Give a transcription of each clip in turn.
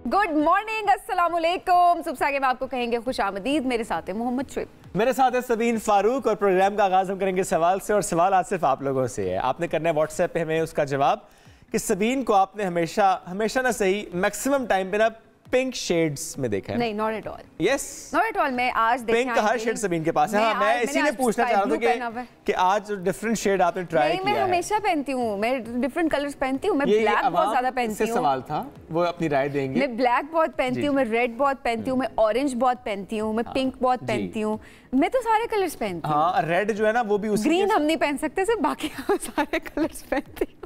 Good morning, अस्सलाम वालेकुम। सुबह आगे में आपको कहेंगे खुश आमदीद। मेरे साथ है मोहम्मद शुएब, मेरे साथ है सबीन फारूक और प्रोग्राम का आगाज हम करेंगे सवाल से। और सवाल आज सिर्फ आप लोगों से है। आपने करना है व्हाट्सएप पे हमें उसका जवाब कि सबीन को आपने हमेशा ना सही मैक्सिमम टाइम पे ना पिंक शेड्स में देखा है। नहीं, not at all. Yes, not at all. मैं आज पिंक का हर शेड सबीन के पास है। हाँ, मैं इसीलिए पूछना चाह रहा था कि आज डिफरेंट शेड आपने ट्राई किया है। मैं हमेशा पहनती हूँ, मैं डिफरेंट कलर्स पहनती हूँ। मैं ब्लैक बहुत ज्यादा पहनती हूँ। सवाल था, वो अपनी राय देंगे। मैं ब्लैक बहुत पहनती हूँ, मैं रेड बहुत पहनती हूँ, मैं ऑरेंज बहुत पहनती हूँ, मैं पिंक बहुत पहनती हूँ। मैं तो सारे कलर्स पहनती हूँ। हाँ, रेड जो है ना वो भी उसी। ग्रीन हम नहीं पहन सकते, सिर्फ बाकी सारे कलर्स पहनती हूँ।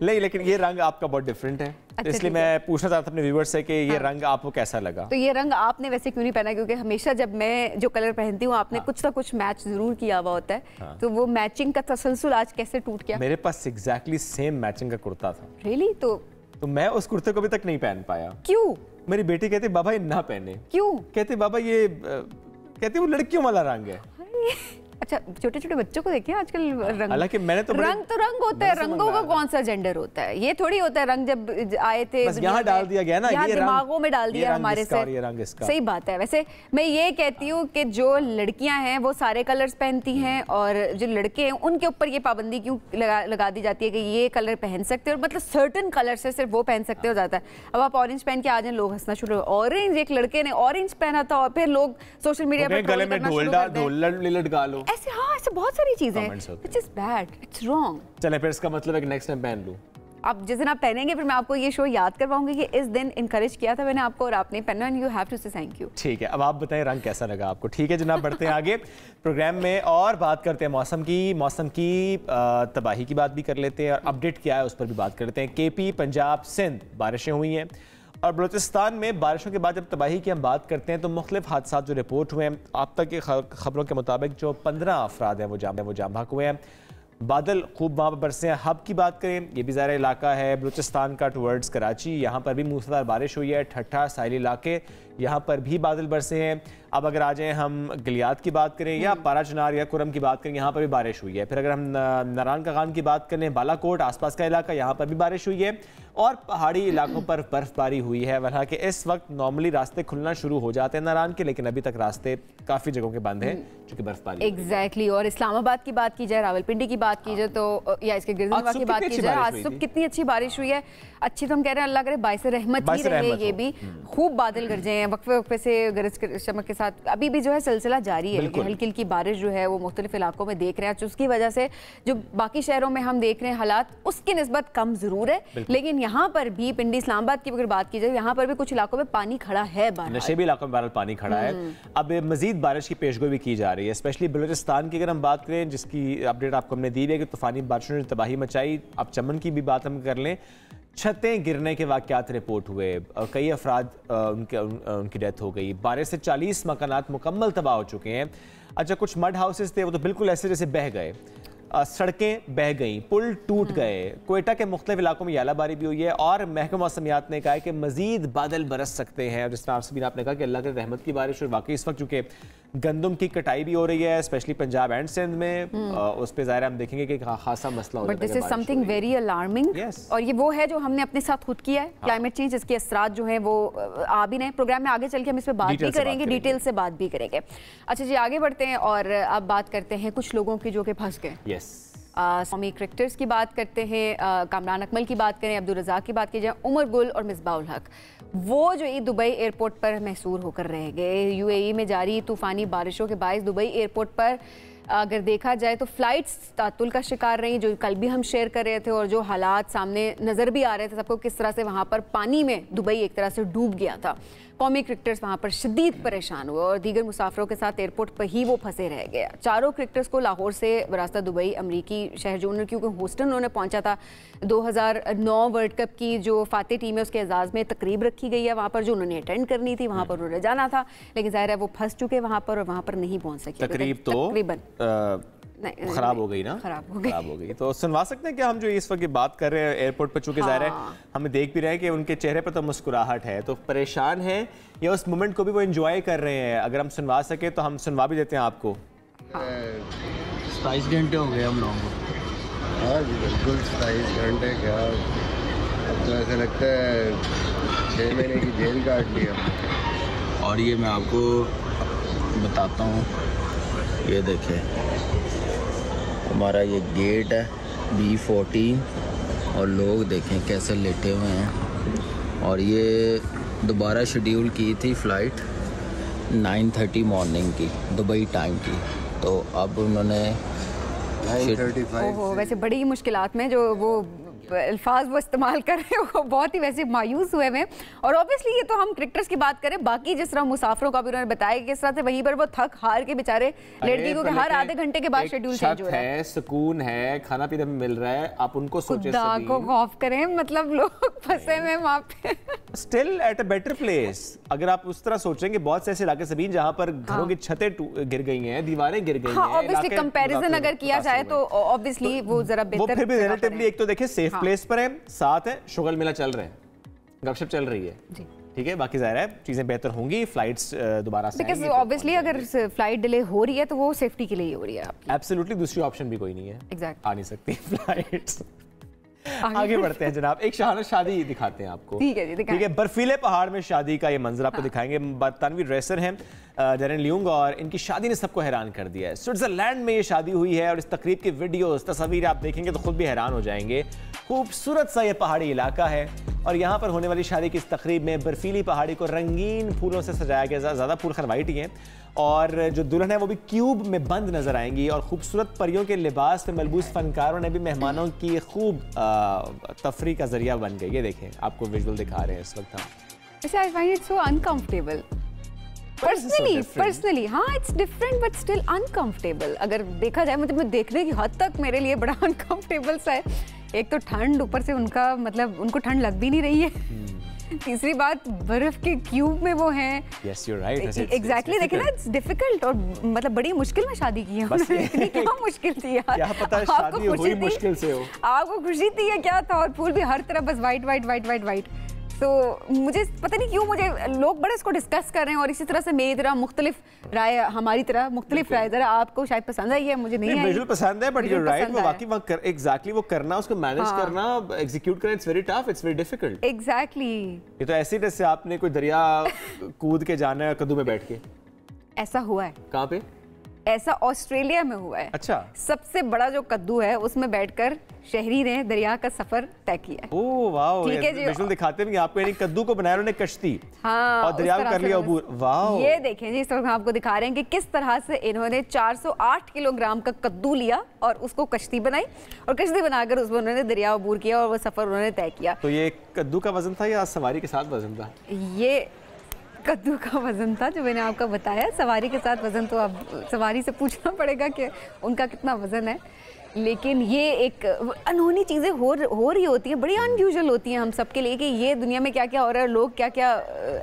नहीं, लेकिन ये रंग आपका बहुत डिफरेंट है। अच्छा, इसलिए मैं पूछना चाहता था अपने व्यूअर्स से कि ये रंग आपको कैसा लगा। तो ये रंग आपने वैसे क्यों नहीं पहना? क्योंकि हमेशा जब मैं जो कलर पहनती हूँ आपने कुछ ना कुछ मैच जरूर किया हुआ होता है। तो वो मैचिंग का तसलसल आज कैसे टूट गया? मेरे पास एग्जैक्टली सेम मैचिंग का कुर्ता था। रियली? तो मैं उस कुर्ते को अभी तक नहीं पहन पाया। क्यों? मेरी बेटी कहती बाबा ये ना पहने। क्यों? कहती बाबा ये कहती वो लड़कियों वाला रंग है। अच्छा, छोटे छोटे बच्चों को देखिए आजकल रंग। हालांकि मैंने तो रंग होता है। रंगों का कौन सा जेंडर होता है? ये थोड़ी होता है रंग जब आए थे बस यहाँ डाल दिया गया ना, ये दिमागों में डाल दिया हमारे से। ये रंग इसका सही बात है। वैसे मैं ये कहती हूँ कि जो लड़कियां हैं वो सारे कलर्स पहनती हैं और जो लड़के हैं उनके ऊपर ये पाबंदी क्यों लगा दी जाती है कि ये कलर पहन सकते हैं और मतलब सर्टेन कलर से सिर्फ वो पहन सकते हो जाता है। अब आप ऑरेंज पहन के आ जाए, लोग हंसना शुरू। ऑरेंज, एक लड़के ने ऑरेंज पहना था और फिर लोग सोशल मीडिया पर गले में ढोल लटका लो ऐसे। हाँ, ऐसे बहुत सारी चीजें हैं। Which is bad, it's wrong। चले फिर इसका मतलब है कि नेक्स्ट टाइम पहन लूं। आप जिस दिन आप पहनेंगे फिर मैं आपको ये शो याद करवाऊंगी कि इस दिन इनकरेज किया था मैंने आपको और आपने पहना, एंड यू हैव टू से थैंक यू। ठीक है, अब आप बताएं रंग कैसा लगा आपको। ठीक है जनाब, बढ़ते हैं आगे प्रोग्राम में और बात करते हैं मौसम की तबाही की बात भी कर लेते हैं और अपडेट क्या है उस पर भी बात करते हैं। केपी, पंजाब, सिंध बारिशें हुई हैं और बलूचिस्तान में बारिशों के बाद जब तबाही की हम बात करते हैं तो मुख्तलिफ हादसा जो रिपोर्ट हुए हैं अब तक की खबरों के मुताबिक जो 15 अफराद हैं वो जाम भाग हुए हैं। बादल खूब वहाँ पर बरसे हैं। हब की बात करें, ये भी ज़ाहिर इलाका है बलूचिस्तान का टुवर्ड्स कराची, यहाँ पर भी मूसलाधार बारिश हुई है। ठट्ठा साहिली इलाके, यहाँ पर भी बादल बरसे हैं। अब अगर आ जाएँ हम गलियात की बात करें या पारा चनार या कुरम की बात करें, यहाँ पर भी बारिश हुई है। फिर अगर हम नारायण का खान की बात करें, बालाकोट आसपास का इलाका, यहाँ पर भी बारिश हुई है और पहाड़ी इलाकों पर बर्फबारी हुई है। हालांकि इस वक्त नॉर्मली रास्ते खुलना शुरू हो जाते हैं नारायण के, लेकिन अभी तक रास्ते काफ़ी जगहों के बंद हैं क्योंकि बर्फबारी। एग्जैक्टली। और इस्लामाबाद की बात की जाए, रावलपिंडी की बात की जाए तो या इसके गिरदनवा की बात की जाए, आज सुबह कितनी अच्छी बारिश हुई है। अच्छी तो हम कह रहे हैं अल्लाह करे बाइस रहमत ही रहे। ये भी खूब बादल गरजे हैं वक्फे वक्फे से, गरज चमक के साथ। अभी भी जो है सिलसिला जारी है, हल्की हल्की बारिश जो है वो मुख्तलिफ इलाकों में देख रहे हैं। उसकी वजह से जो बाकी शहरों में हम देख रहे हैं हालात उसकी निस्बत कम जरूर है, लेकिन यहाँ पर भी पिंडी इस्लामाबाद की अगर बात की जाए यहाँ पर भी कुछ इलाकों में पानी खड़ा है। नशेबी इलाकों में पानी खड़ा है। अब मजीद बारिश की पेशगोई भी की जा रही है, स्पेशली बलूचिस्तान की अगर हम बात करें जिसकी अपडेट आपको हमने दी है कि तूफानी बारिशों ने तबाही मचाई। अब चमन की भी बात हम कर लें, छतें गिरने के वाक़यात रिपोर्ट हुए, कई अफराद उनकी डेथ हो गई। 12 से 40 मकानात मुकम्मल तबाह हो चुके हैं। अच्छा, कुछ मड हाउसेस थे वो तो बिल्कुल ऐसे जैसे बह गए, सड़कें बह गई, पुल टूट गए। कोयटा के मुख्तलिफ इलाकों में यालाबारी भी हुई है और महकमा मौसमियात ने कहा है कि मजीद बादल बरस सकते हैं। जिसमें आपने कहा कि अल्लाह के रहमत की बारिश और वाकई इस वक्त चूँकि गंदम की कटाई भी हो रही है स्पेशली पंजाब एंड सिंध में, उस पर ज़ाहिर हम देखेंगे कि खासा मसला हो जाता है। This is something very alarming और ये वो है जो हमने अपने साथ खुद किया है। क्लाइमेट चेंज, इसके असरात जो हैं वो आ भी नहीं। प्रोग्राम में आगे चल के हम इस पर बात भी करेंगे, डिटेल से बात भी करेंगे। अच्छा जी, आगे बढ़ते हैं और अब बात करते हैं कुछ लोगों की जो कि फंस गए। कौमी क्रिकेटर्स की बात करते हैं, कामरान अकमल की बात करें, अब्दुल रज़ाक की बात की जाए, उमर गुल और मिसबाउल हक, वो जो दुबई एयरपोर्ट पर महसूर होकर रह गए। यूएई में जारी तूफ़ानी बारिशों के बायस दुबई एयरपोर्ट पर अगर देखा जाए तो फ्लाइट्स तातुल का शिकार रही, जो कल भी हम शेयर कर रहे थे और जो हालात सामने नज़र भी आ रहे थे सबको किस तरह से वहाँ पर पानी में दुबई एक तरह से डूब गया था। कौमी क्रिकेटर्स वहाँ पर शदीद परेशान हुए और दीगर मुसाफिरों के साथ एयरपोर्ट पर ही वो फंसे रह गए। चारों क्रिकेटर्स को लाहौर से रास्ता दुबई अमरीकी शहर जो उन्होंने, क्योंकि होस्टन उन्होंने पहुँचा था, 2009 वर्ल्ड कप की जो फाते टीम है उसके एजाज़ में तकरीब रखी गई है वहाँ पर, जो उन्होंने अटेंड करनी थी, वहाँ पर उन्होंने जाना था, लेकिन ज़ाहिर है वो फंस चुके वहाँ पर और वहाँ पर नहीं पहुँच सके। तकरीबन खराब हो गई ना, खराब हो गई। तो सुनवा सकते हैं कि हम जो इस वक्त बात कर रहे हैं एयरपोर्ट पर, चूंकि ज़ाहिर है हमें देख भी रहे हैं कि उनके चेहरे पर तो मुस्कुराहट है, तो परेशान है या उस मोमेंट को भी वो एंजॉय कर रहे हैं। अगर हम सुनवा सके तो हम सुनवा भी देते हैं आपको। 27 घंटे हो गए हम लोगों को। हाँ जी बिल्कुल 27 घंटे क्या, तो ऐसा लगता है 6 महीने की जेल काट लिया। और ये मैं आपको बताता हूँ, ये देखें हमारा ये गेट है B14 और लोग देखें कैसे लेटे हुए हैं। और ये दोबारा शेड्यूल की थी फ़्लाइट 9:30 मॉर्निंग की दुबई टाइम की, तो अब उन्होंने 9:35। ओहो, वैसे बड़ी ही मुश्किलात में जो वो अल्फाज वो इस्तेमाल कर रहे हैं वो बहुत ही वैसे मायूस हुए हैं। और ऑब्वियसली ये तो हम क्रिकेटर्स की बात करें, बाकी जिस तरह मुसाफिरों का भी उन्होंने बताया कि किस तरह से वहीं पर वो थक हार के बेचारे लड़की को हर आधे घंटे के बाद शेड्यूल चेंज हो रहा है, सुकून है, खाना पीना भी मिल रहा है, आप उनको सोचे को खौफ करें, मतलब लोग फंसे हुए वहाँ पे। Still at a better place. अगर आप उस तरह सोचेंगे, बहुत से ऐसे इलाके सभी जहाँ पर घरों की छतें गिर गई हैं, दीवारें गिर गई हैं। ऑब्वियसली कंपैरिजन अगर किया जाए तो ऑब्वियसली वो जरा बेहतर, वो फिर भी रिलेटिवली एक तो देखिए सेफ प्लेस पर है, साथ है शुगल मेला चल रहे हैं, गपशप चल रही है जी, ठीक है। बाकी जाहिर है चीजें बेहतर होंगी, फ्लाइट्स दोबारा से बिकॉज़ ऑब्वियसली अगर फ्लाइट डिले हो रही है तो वो सेफ्टी के लिए ही हो रही है आपकी। एब्सोल्युटली, दूसरी ऑप्शन भी कोई नहीं है, एग्जैक्ट आ नहीं सकती फ्लाइट्स। आगे बढ़ते हैं जनाब, एक शाहाना शादी दिखाते हैं आपको। ठीक है जी, ठीक है। बर्फीले पहाड़ में शादी का ये मंजर आपको दिखाएंगे। बरतानवी ड्रेसर हैं डेरेन लियोंग और इनकी शादी ने सबको हैरान कर दिया है। स्विट्जरलैंड में ये शादी हुई है और इस तकरीब की वीडियोस तस्वीर आप देखेंगे तो खुद भी हैरान हो जाएंगे। खूबसूरत सा ये पहाड़ी इलाका है और यहाँ पर होने वाली शादी की इस तकरीब में बर्फीली पहाड़ी को रंगीन फूलों से सजाया गया। ज़्यादा फूल खैर वाइट ही हैं और जो दुल्हन है वो भी क्यूब में बंद नजर आएंगी और खूबसूरत परियों के लिबास में मलबूस फनकारों ने भी मेहमानों की खूब तफरी का जरिया बन गई। ये देखें, आपको विजुअल दिखा रहे हैं इस वक्त हम। वैसे I find it so uncomfortable personally. हाँ, it's different but still uncomfortable. अगर देखा जाए मतलब देखने की हद तक मेरे लिए बड़ा अनकंफर्टेबल सा है। एक तो ठंड, ऊपर से उनका मतलब उनको ठंड लग भी नहीं रही है। तीसरी बात, बर्फ के क्यूब में वो हैं। Yes, you're right. एग्जैक्टली, देखिए ना, इट्स डिफिकल्ट और मतलब बड़ी मुश्किल में शादी की है उन्होंने। इतनी क्या मुश्किल थी यार, क्या पता शादी हुई मुश्किल से हो। आपको खुशी थी या क्या था? और फूल भी हर तरफ बस white white white white white. तो मुझे पता नहीं क्यों मुझे लोग बड़े इसको डिस्कस कर रहे हैं और इसी तरह से मेरी तरह मुख्तलिफ राय, हमारी तरह मुख्तलिफ राय, जरा आपको शायद पसंद आई है, मुझे नहीं आई। विजुअल पसंद है बट यू आर राइट, वो वाकई वहां एग्जैक्टली वो करना, उसको मैनेज करना, एग्जीक्यूट करना, it's very tough, it's very difficult. Exactly. ये तो ऐसी जैसे आपने कोई दरिया कूद के जाना है कद्दू में बैठ के। ऐसा हुआ है। कहाँ पे? ऐसा ऑस्ट्रेलिया में हुआ है। अच्छा। सबसे बड़ा जो कद्दू है उसमें बैठकर शहरी ने दरिया का सफर तय किया। ओह वाओ, ठीक है जी। विजुअल दिखाते हैं आपको, यानी कद्दू को बनाया उन्होंने कश्ती। हाँ, और दरिया को कर लिया अबूर। वाओ, ये देखें जी, इस वक्त आपको दिखा रहे हैं कि किस तरह से इन्होंने 408 किलोग्राम का कद्दू लिया और उसको कश्ती बनाई और कश्ती बनाकर उसमें उन्होंने दरिया अबूर किया और वो सफर उन्होंने तय किया। तो ये कद्दू का वजन था या सवारी के साथ वजन था? ये कद्दू का वजन था जो मैंने आपको बताया। सवारी के साथ वजन तो अब सवारी से पूछना पड़ेगा कि उनका कितना वजन है। लेकिन ये एक अनहोनी चीज़ें हो रही होती हैं, बड़ी अनयूजुअल होती हैं हम सब के लिए कि ये दुनिया में क्या क्या हो रहा है, लोग क्या क्या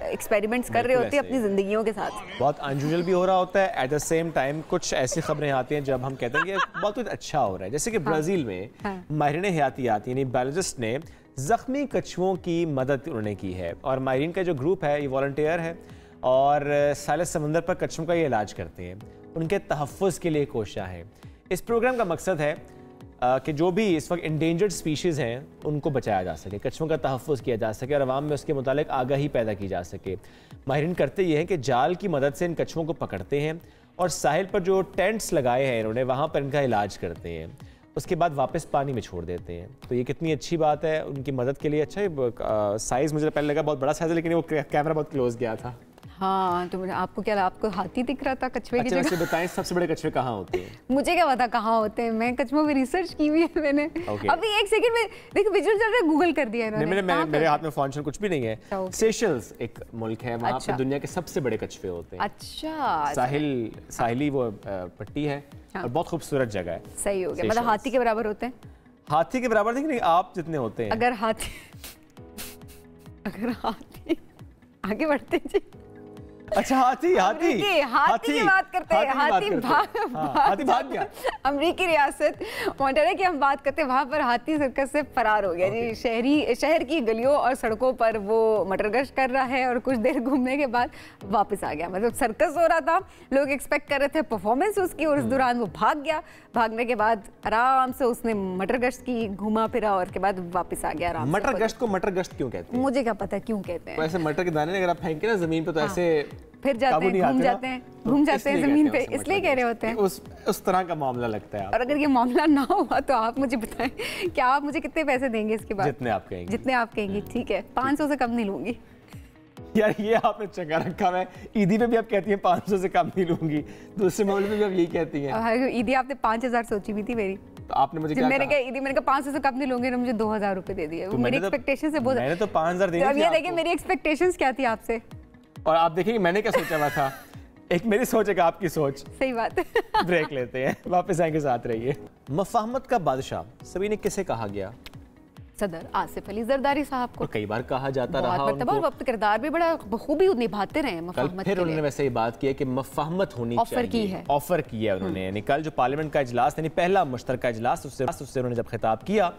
एक्सपेरिमेंट्स कर रहे होते हैं अपनी ज़िंदगियों के साथ। बहुत अनयूजुअल भी हो रहा होता है, एट द सेम टाइम कुछ ऐसी खबरें आती हैं जब हम कहते हैं कि बहुत कुछ अच्छा हो रहा है। जैसे कि ब्राज़ील में माहिरीन हयातियात यानी बायोलॉजिस्ट ने ज़ख्मी कछुओं की मदद उन्होंने की है और माहिरीन का जो ग्रुप है ये वॉलंटियर है और साले समंदर पर कछुओं का ये इलाज करते हैं, उनके तहफ़्फ़ुज़ के लिए कोशिश है। इस प्रोग्राम का मकसद है कि जो भी इस वक्त इंडेंजर्ड स्पीशीज़ हैं उनको बचाया जा सके, कछुओं का तहफ़्फ़ुज़ किया जा सके और आवाम में उसके मुतालिक आगाही पैदा की जा सके। माहिरीन करते ये हैं कि जाल की मदद से इन कछुओं को पकड़ते हैं और साहिल पर जो टेंट्स लगाए हैं इन्होंने वहाँ पर इनका इलाज करते हैं, उसके बाद वापस पानी में छोड़ देते हैं। तो ये कितनी अच्छी बात है उनकी मदद के लिए। अच्छा, साइज़ मुझे पहले लगा बहुत बड़ा साइज़ है लेकिन वो कैमरा बहुत क्लोज गया था। हाँ, तो आपको क्या, आपको हाथी दिख रहा था कछुए की जगह? बताएं सबसे बड़े कछुए कहाँ होते हैं? मुझे क्या पता कहाँ होते हैं, मैं कछुओं में रिसर्च की हुई है मैंने। अभी एक सेकंड में देखो विजुअल चल रहा है, गूगल कर दिया इन्होंने। मेरे हाथ में फोन कुछ भी नहीं है। सेशल्स एक मुल्क है, वहाँ पे दुनिया के सबसे बड़े कछुए होते हैं। अच्छा। साहिली वो पट्टी है और बहुत खूबसूरत जगह है। सही हो गया, मतलब हाथी के बराबर होते हैं? हाथी के बराबर नहीं, आप जितने होते हैं। अगर हाथी आगे बढ़ते हैं जी। अच्छा, हाथी की बात करते हैं। हाथी भाग गया। अमरीकी रियासत मोंटाना की हम बात करते हैं, वहाँ पर हाथी सर्कस से फरार हो गया जी। शहर की गलियों और सड़कों पर वो मटर गश्त कर रहा है और कुछ देर घूमने के बाद वापस आ गया। मतलब सर्कस हो रहा था, लोग एक्सपेक्ट कर रहे थे परफॉर्मेंस उसकी, और उस दौरान वो भाग गया। भागने के बाद आराम से उसने मटर गश्त की, घूमा फिरा और के बाद वापस आ गया आराम। मटर गश्त को मटर गश्त क्यों कहते हैं? मुझे क्या पता क्यों कहते हैं। वैसे मटर के दाने अगर आप फेंके ना जमीन पे तो ऐसे फिर जाते हैं, घूम जाते हैं जमीन पे, इसलिए कह रहे होते हैं। उस तरह का मामला लगता है। और अगर ये मामला ना हुआ तो आप मुझे बताएं, क्या आप मुझे कितने पैसे देंगे इसके बाद? जितने आप कहेंगे। ठीक है, 500 से कम नहीं लूंगी। यार ये आपने चंगा रखा है। ईदी पे भी आप कहती हैं 500 से कम नहीं लूंगी, दूसरे मामले में भी आप यही कहती हैं। ईदी आपने 5000 सोची भी थी मेरी, तो आपने मुझे क्या मैंने कहा ईदी, मैंने कहा 500 से कम नहीं लूंगी, मुझे 2000 रुपए दे दिए। मेरी एक्सपेक्टेशन से बहुत, मैंने तो 5000 दिए। अब ये देखिए मेरी एक्सपेक्टेशंस क्या थी आपसे, और आप देखिए मैंने क्या सोचा हुआ था। एक मेरी सोच है, आपकी सोच। सही बात है। ब्रेक लेते हैं, वापस आएंगे, साथ रहिए। मफाहमत का बादशाह सभी ने किसे कहा गया? सदर आसिफ अली जरदारी साहब को। कई बार कहा जाता रहा उनको, और वक्त किरदार भी बड़ा बखूबी निभाते रहे मफाहमत। फिर उन्होंने वैसे ही बात की है कि मफाहमत होनी चाहिए, ऑफर की है उन्होंने। यानी कल जो पार्लियामेंट का इजलास, यानी पहला मुश्तरका इजलास, उससे उन्होंने जब खिताब किया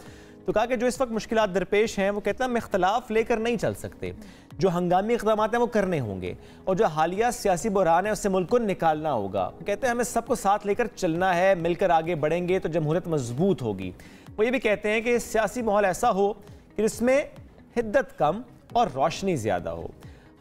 तो कहा कि जो इस वक्त मुश्किलात दरपेश हैं, वो कहते हैं हम इख्तलाफ लेकर नहीं चल सकते, जो हंगामी इक़दाम हैं वो करने होंगे, और जो हालिया सियासी बहरान है उससे मुल्क को निकालना होगा। कहते हैं हमें सबको साथ लेकर चलना है, मिलकर आगे बढ़ेंगे तो जमहूरियत मजबूत होगी। वो ये भी कहते हैं कि सियासी माहौल ऐसा हो कि जिसमें हिद्दत कम और रोशनी ज़्यादा हो।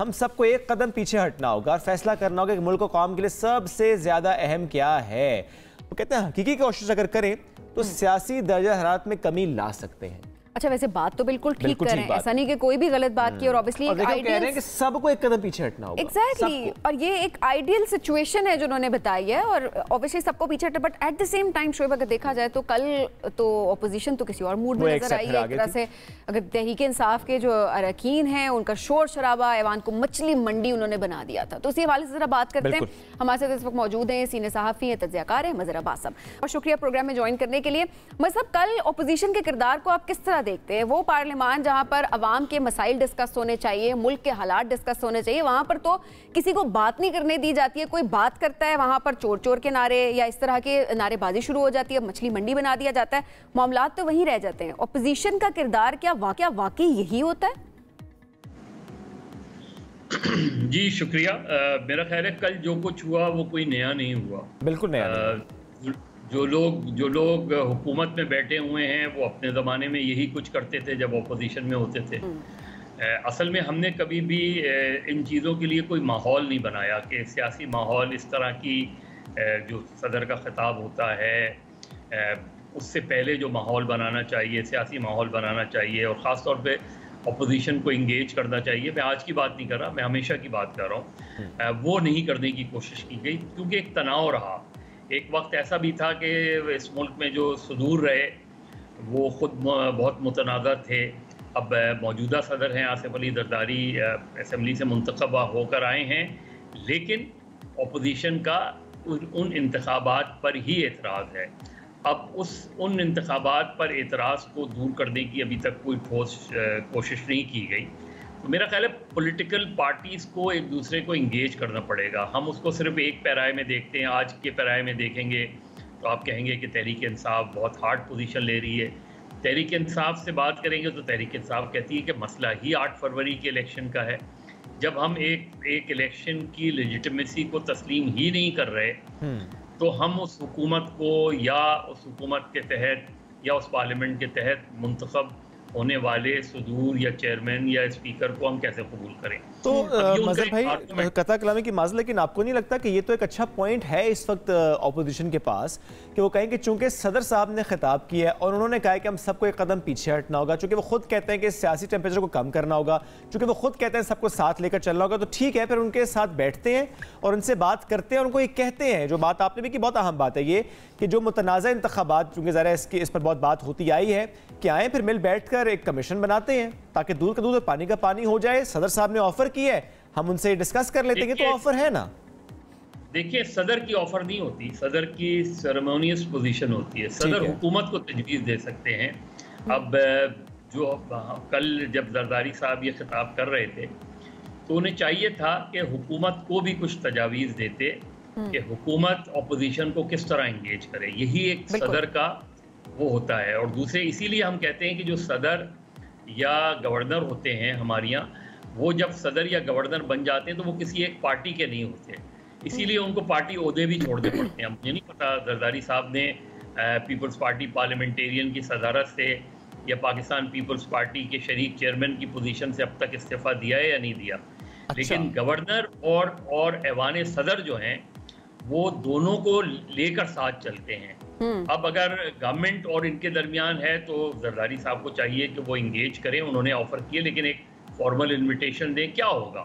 हम सबको एक कदम पीछे हटना होगा और फैसला करना होगा कि मुल्क और कौम के लिए सबसे ज़्यादा अहम क्या है। वो कहते हैं हकीकी कोशिश अगर करें तो सियासी दर्जा हरारत में कमी ला सकते हैं। अच्छा, वैसे बात तो बिल्कुल ठीक कर रहे हैं, ऐसा नहीं कि कोई भी गलत बात की, और ऑब्वियसली कह रहे हैं कि सबको एक कदम पीछे हटना होगा। एग्जैक्टली, और ये एक आइडियल सिचुएशन है जो उन्होंने बताई है, और ऑब्वियसली सबको पीछे हटना। But at the same time Shoaib, अगर देखा जाए तो कल तो ऑपोजिशन तो किसी और मूड में नजर आई है एक तरह से। अगर तहरीक इंसाफ के जो अरकान हैं उनका शोर शराबा, ऐवान को मछली मंडी उन्होंने बना दिया था। तो उसी हवाले से जरा बात करते हैं। हमारे साथ इस वक्त मौजूद हैं सीनियर सहाफ़ी हैं, तज्ज़ियाकार हैं मज़हर अब्बास साहब, और शुक्रिया प्रोग्राम में ज्वाइन करने के लिए। मतलब कल ऑपोजिशन के किरदार को आप किस तरह देखते हैं? वो पार्लियामान जहां पर अवाम के मसाइल डिस्कस होने चाहिए, मुल्क के हालात डिस्कस होने चाहिए, वहां पर तो किसी को बात नहीं करने दी जाती है। कोई बात करता है वहां पर चोर चोर के नारे या इस तरह के नारेबाजी शुरू हो जाती है, मछली मंडी बना दिया जाता है, मामलात तो वहीं रह जाते हैं। ऑपोजिशन का किरदार क्या वाकई यही होता है? जी शुक्रिया। मेरा ख्याल है कल जो कुछ हुआ वो कोई नया नहीं हुआ, बिल्कुल नया। जो लोग हुकूमत में बैठे हुए हैं वो अपने ज़माने में यही कुछ करते थे जब अपोजिशन में होते थे। असल में हमने कभी भी इन चीज़ों के लिए कोई माहौल नहीं बनाया कि सियासी माहौल इस तरह की जो सदर का खिताब होता है उससे पहले जो माहौल बनाना चाहिए, सियासी माहौल बनाना चाहिए, और ख़ास तौर पे अपोजिशन को इंगेज करना चाहिए। मैं आज की बात नहीं कर रहा, मैं हमेशा की बात कर रहा हूँ। वो नहीं करने की कोशिश की गई क्योंकि एक तनाव रहा। एक वक्त ऐसा भी था कि इस मुल्क में जो सदूर रहे वो ख़ुद बहुत मुतनाज़ा थे। अब मौजूदा सदर हैं आसिफ अली जरदारी, असम्बली से मुंतखब होकर आए हैं, लेकिन अपोजिशन का उन इंतखाबात पर ही एतराज़ है। अब उन इंतखाबात पर एतराज़ को दूर करने की अभी तक कोई ठोस कोशिश नहीं की गई। तो मेरा ख्याल है पॉलिटिकल पार्टीज़ को एक दूसरे को इंगेज करना पड़ेगा। हम उसको सिर्फ एक पैराए में देखते हैं, आज के पैराए में देखेंगे तो आप कहेंगे कि तहरीक इंसाफ बहुत हार्ड पोजीशन ले रही है। तहरीक इंसाफ से बात करेंगे तो तहरीक इंसाफ कहती है कि मसला ही 8 फरवरी के इलेक्शन का है। जब हम एक इलेक्शन की लेजिटिमेसी को तस्लीम ही नहीं कर रहे तो हम उस हुकूमत को या उस हुकूमत के तहत या उस पार्लियामेंट के तहत मुंतखब होने वाले सदूर या चेयरमैन या स्पीकर को हम कैसे कबूल करें? तो मज़हर भाई कता कलामी की माज़, लेकिन आपको नहीं लगता कि ये तो एक अच्छा पॉइंट है इस वक्त ऑपोजिशन के पास कि वो कहें कि चूंकि सदर साहब ने खिताब किया है और उन्होंने कहा है कि हम सबको एक कदम पीछे हटना होगा, चूंकि वो खुद कहते हैं कि सियासी टेम्परेचर को कम करना होगा, चूंकि वो खुद कहते हैं सबको साथ लेकर चलना होगा, तो ठीक है फिर उनके साथ बैठते हैं और उनसे बात करते हैं और उनको ये कहते हैं, जो बात आपने भी की बहुत अहम बात है ये कि जो मुतनाज़ा इंतखाबात, चूँकि ज़रा इस पर बहुत बात होती आई है कि आएँ फिर मिल बैठ कर एक कमीशन बनाते हैं ताकि दूध का दूध और पानी का पानी हो जाए। सदर साहब ने ऑफर किया है, हम उनसे डिस्कस कर लेते हैं कि तो ऑफर है ना। देखिए, सदर की ऑफर नहीं होती, सदर की सेरेमोनियस पोजीशन होती है। सदर हुकूमत को तजवीज़ दे सकते हैं। अब जो कल जब जरदारी साहब ये खिताब कर रहे थे तो उन्हें चाहिए था कि हुकूमत को भी कुछ तजावीज़ देते कि हुकूमत अपोजिशन को किस तरह इंगेज करे, यही एक सदर का वो होता है। और दूसरे इसीलिए हम कहते हैं कि जो सदर या गवर्नर होते हैं हमारे यहाँ, वो जब सदर या गवर्नर बन जाते हैं तो वो किसी एक पार्टी के नहीं होते, इसीलिए उनको पार्टी ओहदे भी छोड़ने पड़ते हैं। मुझे नहीं पता जरदारी साहब ने पीपल्स पार्टी पार्लियामेंटेरियन की सदारत से या पाकिस्तान पीपल्स पार्टी के शरीक चेयरमैन की पोजीशन से अब तक इस्तीफा दिया है या नहीं दिया। अच्छा। लेकिन गवर्नर और ऐवान सदर जो हैं वो दोनों को लेकर साथ चलते हैं। अब अगर गवर्नमेंट और इनके दरमियान है तो जरदारी साहब को चाहिए कि वो इंगेज करें, उन्होंने ऑफर किए, लेकिन एक फॉर्मल इन्विटेशन दें। क्या होगा,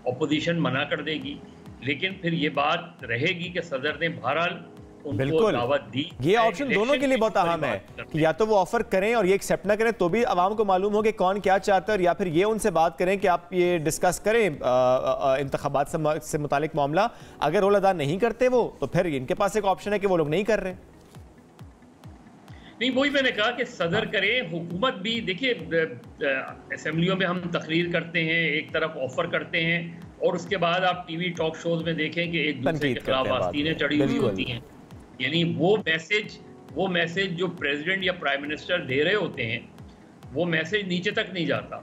अपोजिशन मना कर देगी, लेकिन फिर ये बात रहेगी कि सदर ने बहरहाल उनको दावत दी। ये ऑप्शन दोनों के लिए बहुत अहम है कि या तो वो ऑफर करें और ये एक्सेप्ट ना करें तो भी आवाम को मालूम हो कि कौन क्या चाहता है, और या फिर ये उनसे बात करें कि आप ये डिस्कस करें इंतखाबात से मुतालिक मामला। अगर रोल अदा नहीं करते वो, तो फिर इनके पास एक ऑप्शन है कि वो लोग नहीं कर रहे। नहीं, वही मैंने कहा कि सदर करें, हुकूमत भी। देखिए असेंबलियों में हम तकरीर करते हैं, एक तरफ ऑफर करते हैं, और उसके बाद आप टीवी टॉक शोज में देखें कि एक दूसरे के खिलाफ आस्तीनें चढ़ी हुई होती हैं। यानी वो मैसेज जो प्रेसिडेंट या प्राइम मिनिस्टर दे रहे होते हैं, वो मैसेज नीचे तक नहीं जाता।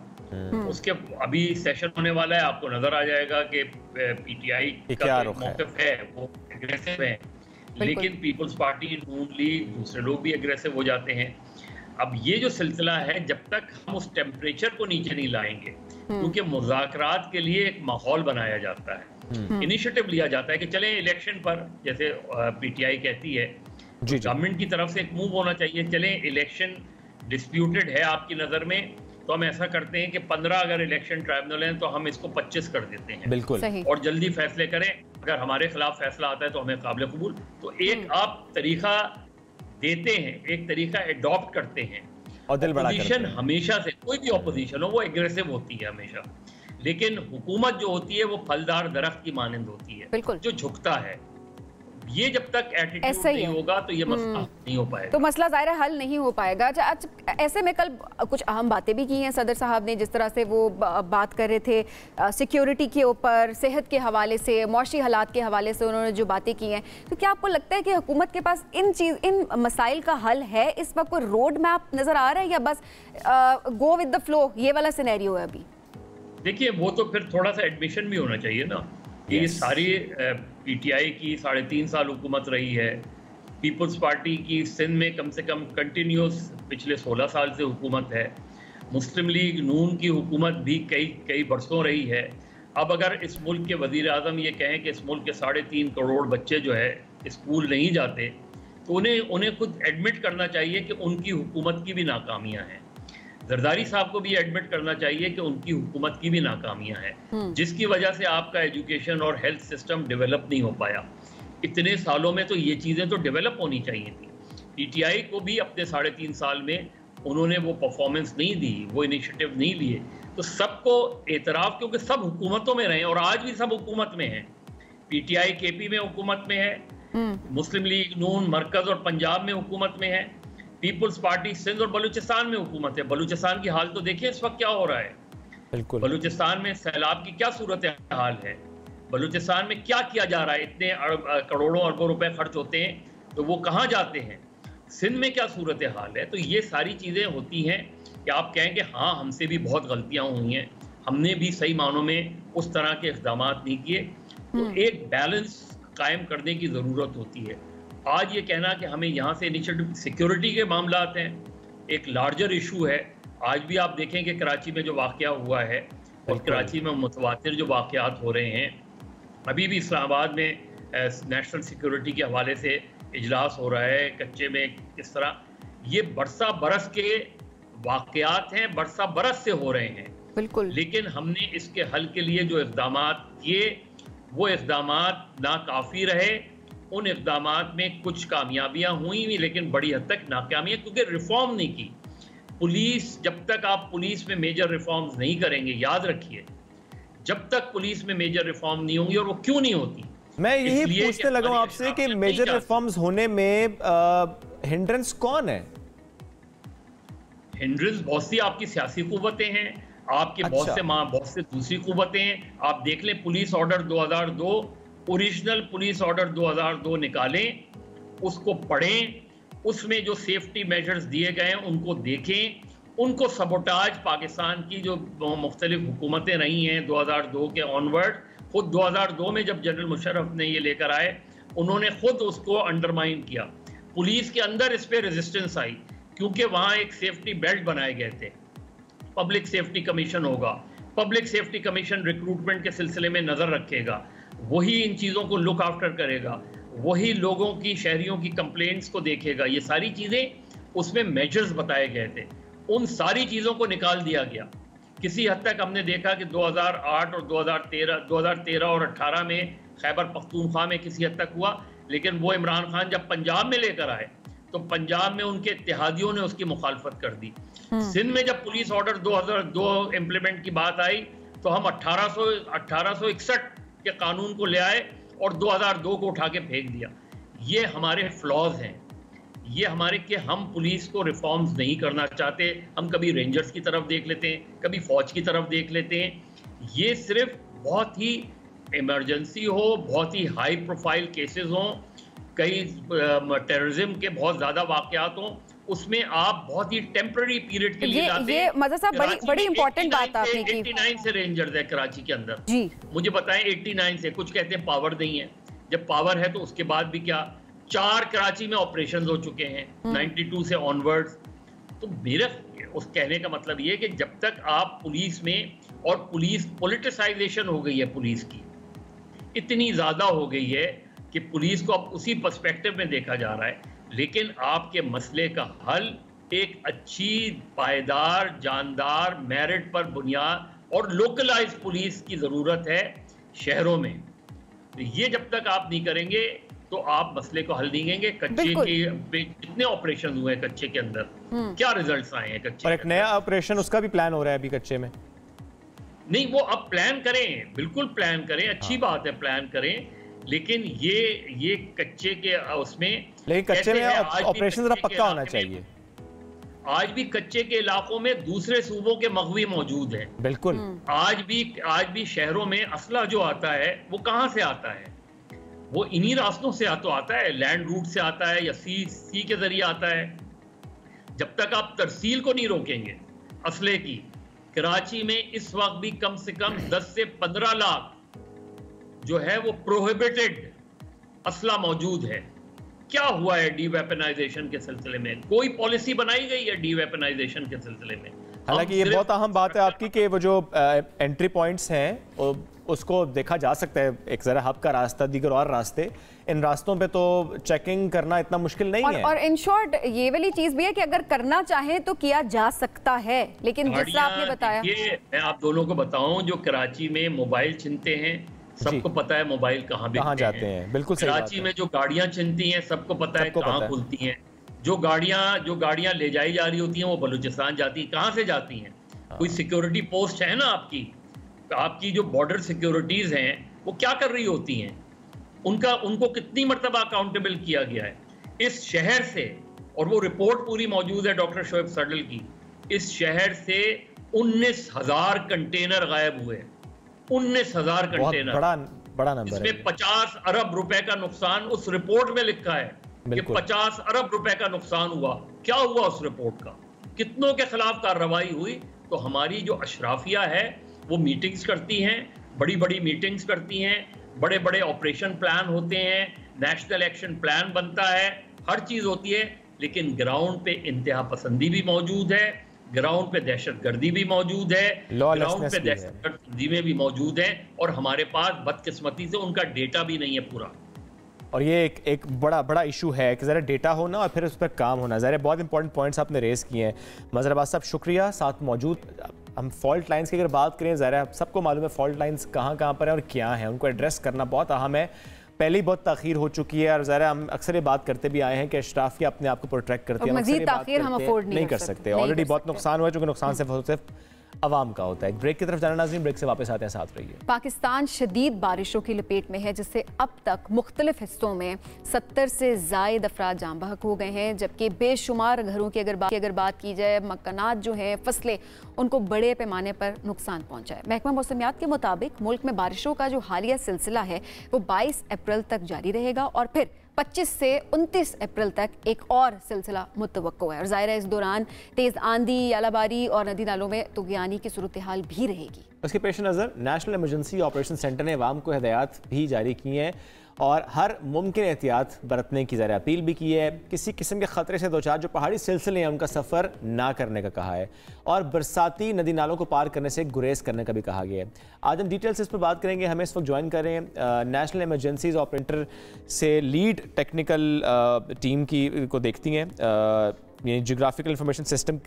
उसके अभी सेशन होने वाला है, आपको नजर आ जाएगा कि पीटीआई का मौक़िफ़ है वो एग्रेसिव है, लेकिन पीपल्स पार्टी, नून लीग, दूसरे लोग भी एग्रेसिव हो जाते हैं। अब ये जो सिलसिला है, जब तक हम उस टेम्परेचर को नीचे नहीं लाएंगे, क्योंकि मुज़ाकरात के लिए एक माहौल बनाया जाता है, इनिशिएटिव लिया जाता है कि चलें इलेक्शन पर, जैसे पीटीआई कहती है, गवर्नमेंट की तरफ से एक मूव होना चाहिए, चलें इलेक्शन डिस्प्यूटेड है आपकी नज़र में, तो हम ऐसा करते हैं कि 15 अगर इलेक्शन ट्राइब्यूनल हैं तो हम इसको 25 कर देते हैं। बिल्कुल। और जल्दी फैसले करें, अगर हमारे खिलाफ फैसला आता है तो हमें काबिल कबूल। तो एक आप तरीका देते हैं, एक तरीका एडॉप्ट करते हैं। और दिल बड़ा अपोजिशन हमेशा से, कोई भी अपोजिशन हो, वो एग्रेसिव होती है हमेशा, लेकिन हुकूमत जो होती है वो फलदार दरख्त की मानंद होती है, जो झुकता है। ये जब तक एटीट्यूड नहीं होगा तो ये मसला नहीं हो पाएगा, तो मसला ज़ाहिर हल नहीं हो पाएगा। ऐसे में कल कुछ अहम बातें भी की हैं सदर साहब ने, जिस तरह से वो बात कर रहे थे सिक्योरिटी के ऊपर, सेहत के हवाले से, मौशी हालात के हवाले से उन्होंने जो बातें की हैं, तो क्या आपको लगता है कि हुकूमत के पास इन मसाइल का हल है? इस वक्त कोई रोड मैप नज़र आ रहा है या बस गो विद द फ्लो ये वाला सिनेरियो है अभी? देखिए, वो तो फिर थोड़ा सा एडमिशन भी होना चाहिए ना। ये सारी पीटीआई की 3.5 साल हुकूमत रही है, पीपल्स पार्टी की सिंध में कम से कम कंटिन्यूस पिछले 16 साल से हुकूमत है, मुस्लिम लीग नून की हुकूमत भी कई बरसों रही है। अब अगर इस मुल्क के वज़ीर आज़म ये कहें कि इस मुल्क के 3.5 करोड़ बच्चे जो है स्कूल नहीं जाते, तो उन्हें खुद एडमिट करना चाहिए कि उनकी हुकूमत की भी नाकामियाँ हैं। जरदारी साहब को भी एडमिट करना चाहिए कि उनकी हुकूमत की भी नाकामियां हैं, जिसकी वजह से आपका एजुकेशन और हेल्थ सिस्टम डेवलप नहीं हो पाया। इतने सालों में तो ये चीज़ें तो डेवलप होनी चाहिए थी। पीटीआई को भी अपने 3.5 साल में उन्होंने वो परफॉर्मेंस नहीं दी, वो इनिशिएटिव नहीं लिए, तो सबको एतराफ़, क्योंकि सब हुकूमतों में रहे और आज भी सब हुकूमत में हैं। पीटीआई केपी में हुकूमत में है, मुस्लिम लीग नून मरकज़ और पंजाब में हुकूमत में है, पीपल्स पार्टी सिंध और बलूचिस्तान में हुकूमत है। बलूचिस्तान की हाल तो देखिए इस वक्त क्या हो रहा है। बिल्कुल। बलूचिस्तान में सैलाब की क्या सूरत हाल है, बलूचिस्तान में क्या किया जा रहा है, इतने करोड़ों अरबों रुपए खर्च होते हैं तो वो कहाँ जाते हैं, सिंध में क्या सूरत हाल है। तो ये सारी चीज़ें होती हैं कि आप कहें कि हाँ हमसे भी बहुत गलतियाँ हुई हैं, हमने भी सही मानों में उस तरह के इक़दाम नहीं किए। तो एक बैलेंस कायम करने की ज़रूरत होती है। आज ये कहना कि हमें यहाँ से इनिशिएटिव, सिक्योरिटी के मामलात हैं, एक लार्जर इशू है। आज भी आप देखें कि कराची में जो वाक़या हुआ है और कराची में मुतवातिर जो वाक़यात हो रहे हैं, अभी भी इस्लामाबाद में नेशनल सिक्योरिटी के हवाले से इजलास हो रहा है, कच्चे में किस तरह ये बरसा बरस के वाक़यात हैं, बरसा बरस से हो रहे हैं। बिल्कुल। लेकिन हमने इसके हल के लिए जो इक़दामात किए, वो इक़दामात नाकाफ़ी रहे। उन इक़दामात में कुछ कामयाबियां हुई भी, लेकिन बड़ी हद तक नाकामियां, क्योंकि रिफॉर्म नहीं की पुलिस। जब तक आप पुलिस में मेजर रिफॉर्म्स नहीं करेंगे, याद रखिए, जब तक पुलिस में मेजर रिफॉर्म नहीं होंगी, और वो क्यों नहीं होती, मैं यही पूछने लगा हूं आपसे कि मेजर रिफॉर्म्स होने में हिंड्रेंस कौन है? हिंड्रेंस बहुत सी आपकी सियासी कुव्वतें हैं, आपके बहुत से दूसरी कुव्वतें हैं। आप देख लें police order 2002 original police order 2002 निकालें, उसको पढ़ें, उसमें जो सेफ्टी मेजर्स दिए गए हैं उनको देखें, उनको सबोटाज पाकिस्तान की जो मुख्तलिफ हुकूमतें रही हैं 2002 के ऑनवर्ड, खुद 2002 में जब जनरल मुशर्रफ ने ये लेकर आए उन्होंने खुद उसको अंडरमाइन किया। पुलिस के अंदर इस पर रेजिस्टेंस आई क्योंकि वहाँ एक सेफ्टी बेल्ट बनाए गए थे। पब्लिक सेफ्टी कमीशन होगा, पब्लिक सेफ्टी कमीशन रिक्रूटमेंट के सिलसिले में नज़र रखेगा, वही इन चीज़ों को लुक आफ्टर करेगा, वही लोगों की, शहरियों की कंप्लेंट्स को देखेगा। ये सारी चीज़ें उसमें मेजर्स बताए गए थे, उन सारी चीज़ों को निकाल दिया गया। किसी हद तक हमने देखा कि 2008 और 2013 और 18 में खैबर पख्तूनख्वा में किसी हद तक हुआ, लेकिन वो इमरान खान जब पंजाब में लेकर आए तो पंजाब में उनके इत्तेहादियों ने उसकी मुखालफत कर दी। सिंध में जब पुलिस ऑर्डर 2002 इम्प्लीमेंट की बात आई तो हम 1861 के कानून को ले आए और 2002 को उठा के फेंक दिया। ये हमारे फ्लॉज हैं, ये हमारे कि हम पुलिस को रिफॉर्म्स नहीं करना चाहते। हम कभी रेंजर्स की तरफ देख लेते हैं, कभी फौज की तरफ देख लेते हैं। ये सिर्फ बहुत ही इमरजेंसी हो, बहुत ही हाई प्रोफाइल केसेस हों, कई टेररिज्म के बहुत ज़्यादा वाक़यात हों, उसमें आप बहुत ही टेम्पररी पीरियड के लिए लाते हैं। ये मज़ा साहब बड़ी इंपॉर्टेंट बात आपने की। 89 से रेंजर्स है कराची के अंदर जी, मुझे बताएं 89 से। कुछ कहते हैं पावर नहीं है, जब पावर है तो उसके बाद भी क्या 4 कराची में ऑपरेशन हो चुके हैं 92 से ऑनवर्ड्स। तो मेरा उस कहने का मतलब ये है कि जब तक आप पुलिस में, और पुलिस पॉलिटिसाइजेशन हो गई है, पुलिस की इतनी ज़्यादा हो गई है कि पुलिस को अब उसी पर्सपेक्टिव में देखा जा रहा है। लेकिन आपके मसले का हल एक अच्छी, पायदार, जानदार, मेरिट पर बुनियाद और लोकलाइज पुलिस की ज़रूरत है शहरों में। तो ये जब तक आप नहीं करेंगे तो आप मसले को हल नहीं देंगे। कच्चे के जितने ऑपरेशन हुए हैं कच्चे के अंदर, क्या रिजल्ट्स आए हैं कच्चे, और एक नया ऑपरेशन उसका भी प्लान हो रहा है अभी कच्चे में। नहीं, वो अब प्लान करें, बिल्कुल प्लान करें, अच्छी बात है प्लान करें, लेकिन ये कच्चे के उसमें, लेकिन कच्चे में ऑपरेशन जरा पक्का होना चाहिए। आज भी कच्चे के इलाकों में दूसरे सूबों के मग़वी मौजूद हैं। बिल्कुल। आज भी शहरों में असला जो आता है वो कहाँ से आता है? वो इन्हीं रास्तों से तो आता है, लैंड रूट से आता है या सी के जरिए आता है। जब तक आप तरसील को नहीं रोकेंगे असले की, कराची में इस वक्त भी कम से कम 10 से 15 लाख जो है वो प्रोहिबिटेड असला मौजूद है। क्या हुआ है डीवेपनाइजेशन के सिलसिले में? कोई पॉलिसी बनाई गई है डीवेपनाइजेशन के सिलसिले में? हालांकि ये बहुत अहम बात है आपकी कि वो जो एंट्री पॉइंट्स हैं उसको देखा जा सकता है, एक जरा हब का रास्ता, दीगर और रास्ते, इन रास्तों पे तो चेकिंग करना इतना मुश्किल नहीं है। और इन शॉर्ट ये वाली चीज भी है कि अगर करना चाहे तो किया जा सकता है, लेकिन जैसा आपने बताया, ये मैं आप दोनों को बताऊं, जो कराची में मोबाइल छिनते हैं सबको पता है मोबाइल कहाँ जाते हैं। बिल्कुल सही बात है। कराची में जो गाड़ियां छिनती हैं सबको पता है कहाँ खुलती हैं। जो गाड़ियां ले जाई जा रही होती हैं वो बलूचिस्तान जाती हैं। कहाँ से जाती हैं? कोई सिक्योरिटी पोस्ट है ना आपकी जो बॉर्डर सिक्योरिटीज हैं वो क्या कर रही होती हैं? उनको कितनी मरतबा अकाउंटेबल किया गया है इस शहर से? और वो रिपोर्ट पूरी मौजूद है डॉक्टर शोएब सडल की। इस शहर से 19,000 कंटेनर गायब हुए। 19,000 कंटेनर, बड़ा नंबर है। इसमें 50 अरब रुपए का नुकसान उस रिपोर्ट में लिखा है कि 50 अरब रुपए का नुकसान हुआ। क्या हुआ उस रिपोर्ट का? कितनों के खिलाफ कार्रवाई हुई? तो हमारी जो अशराफिया है वो मीटिंग्स करती हैं, बड़ी बड़ी मीटिंग्स करती हैं, बड़े बड़े ऑपरेशन प्लान होते हैं, नेशनल एक्शन प्लान बनता है, हर चीज होती है, लेकिन ग्राउंड पे इंतहा पसंदी भी मौजूद है, ग्राउंड पे दहशतगर्दी भी मौजूद है, ग्राउंड पे दहशतगर्दी में भी मौजूद है, और हमारे पास बदकिस्मती से उनका डेटा भी नहीं है पूरा। और ये एक बड़ा इशू है कि ज़रा डेटा होना और फिर उस पर काम होना। ज़रा बहुत इंपॉर्टेंट पॉइंट्स आपने रेस किए हैं। मज़हर अब्बास साहब शुक्रिया साथ मौजूद। हम फॉल्ट लाइंस की अगर बात करें, ज़रा सबको मालूम है फॉल्ट लाइंस कहाँ पर हैं और क्या हैं, उनको एड्रेस करना बहुत अहम है। पहले ही बहुत ताख़ीर हो चुकी है और ज़रा हम अक्सर ये बात करते भी आए हैं कि अशराफिया अपने आप को प्रोटेक्ट करती है, मज़ीद ताख़ीर हम अफोर्ड नहीं कर सकते। ऑलरेडी बहुत नुकसान हुआ, चूँकि नुकसान से अवाम का होता है। एक ब्रेक की तरफ जाना नाज़रीन, ब्रेक से वापस आते हैं, साथ रहिए। पाकिस्तान शदीद बारिशों की लपेट में है, जिससे अब तक मुख्तलिफ हिस्सों में 70 से ज़ायद अफराद जाँ बहक हो गए हैं, जबकि बेशुमार घरों की अगर बात की जाए, मकानात जो हैं, फसलें, उनको बड़े पैमाने पर नुकसान पहुँचा है। महकमा मौसमियात के मुताबिक मुल्क में बारिशों का जो हालिया सिलसिला है वो 22 अप्रैल तक जारी रहेगा और फिर 25 से 29 अप्रैल तक एक और सिलसिला मुतवक्को है। और ज़ाहिर है इस दौरान तेज़ आंधी, यालाबारी और नदी नालों में तुग़यानी की सूरत हाल भी रहेगी। उसके पेश नज़र नेशनल इमरजेंसी ऑपरेशन सेंटर ने अवाम को हिदायत भी जारी की हैं और हर मुमकिन एहतियात बरतने की ज़रा अपील भी की है। किसी किस्म के ख़तरे से दो चार जो पहाड़ी सिलसिले हैं उनका सफ़र ना करने का कहा है और बरसाती नदी नालों को पार करने से गुरेज करने का भी कहा गया है। आज हम डिटेल्स इस पर बात करेंगे। हमें इस वक्त ज्वाइन कर रहे हैं नेशनल इमरजेंसीज ऑपरेटर से लीड टेक्निकल टीम को देखती हैं ये जियोग्राफिकल इंफॉर्मेशन सिस्टम।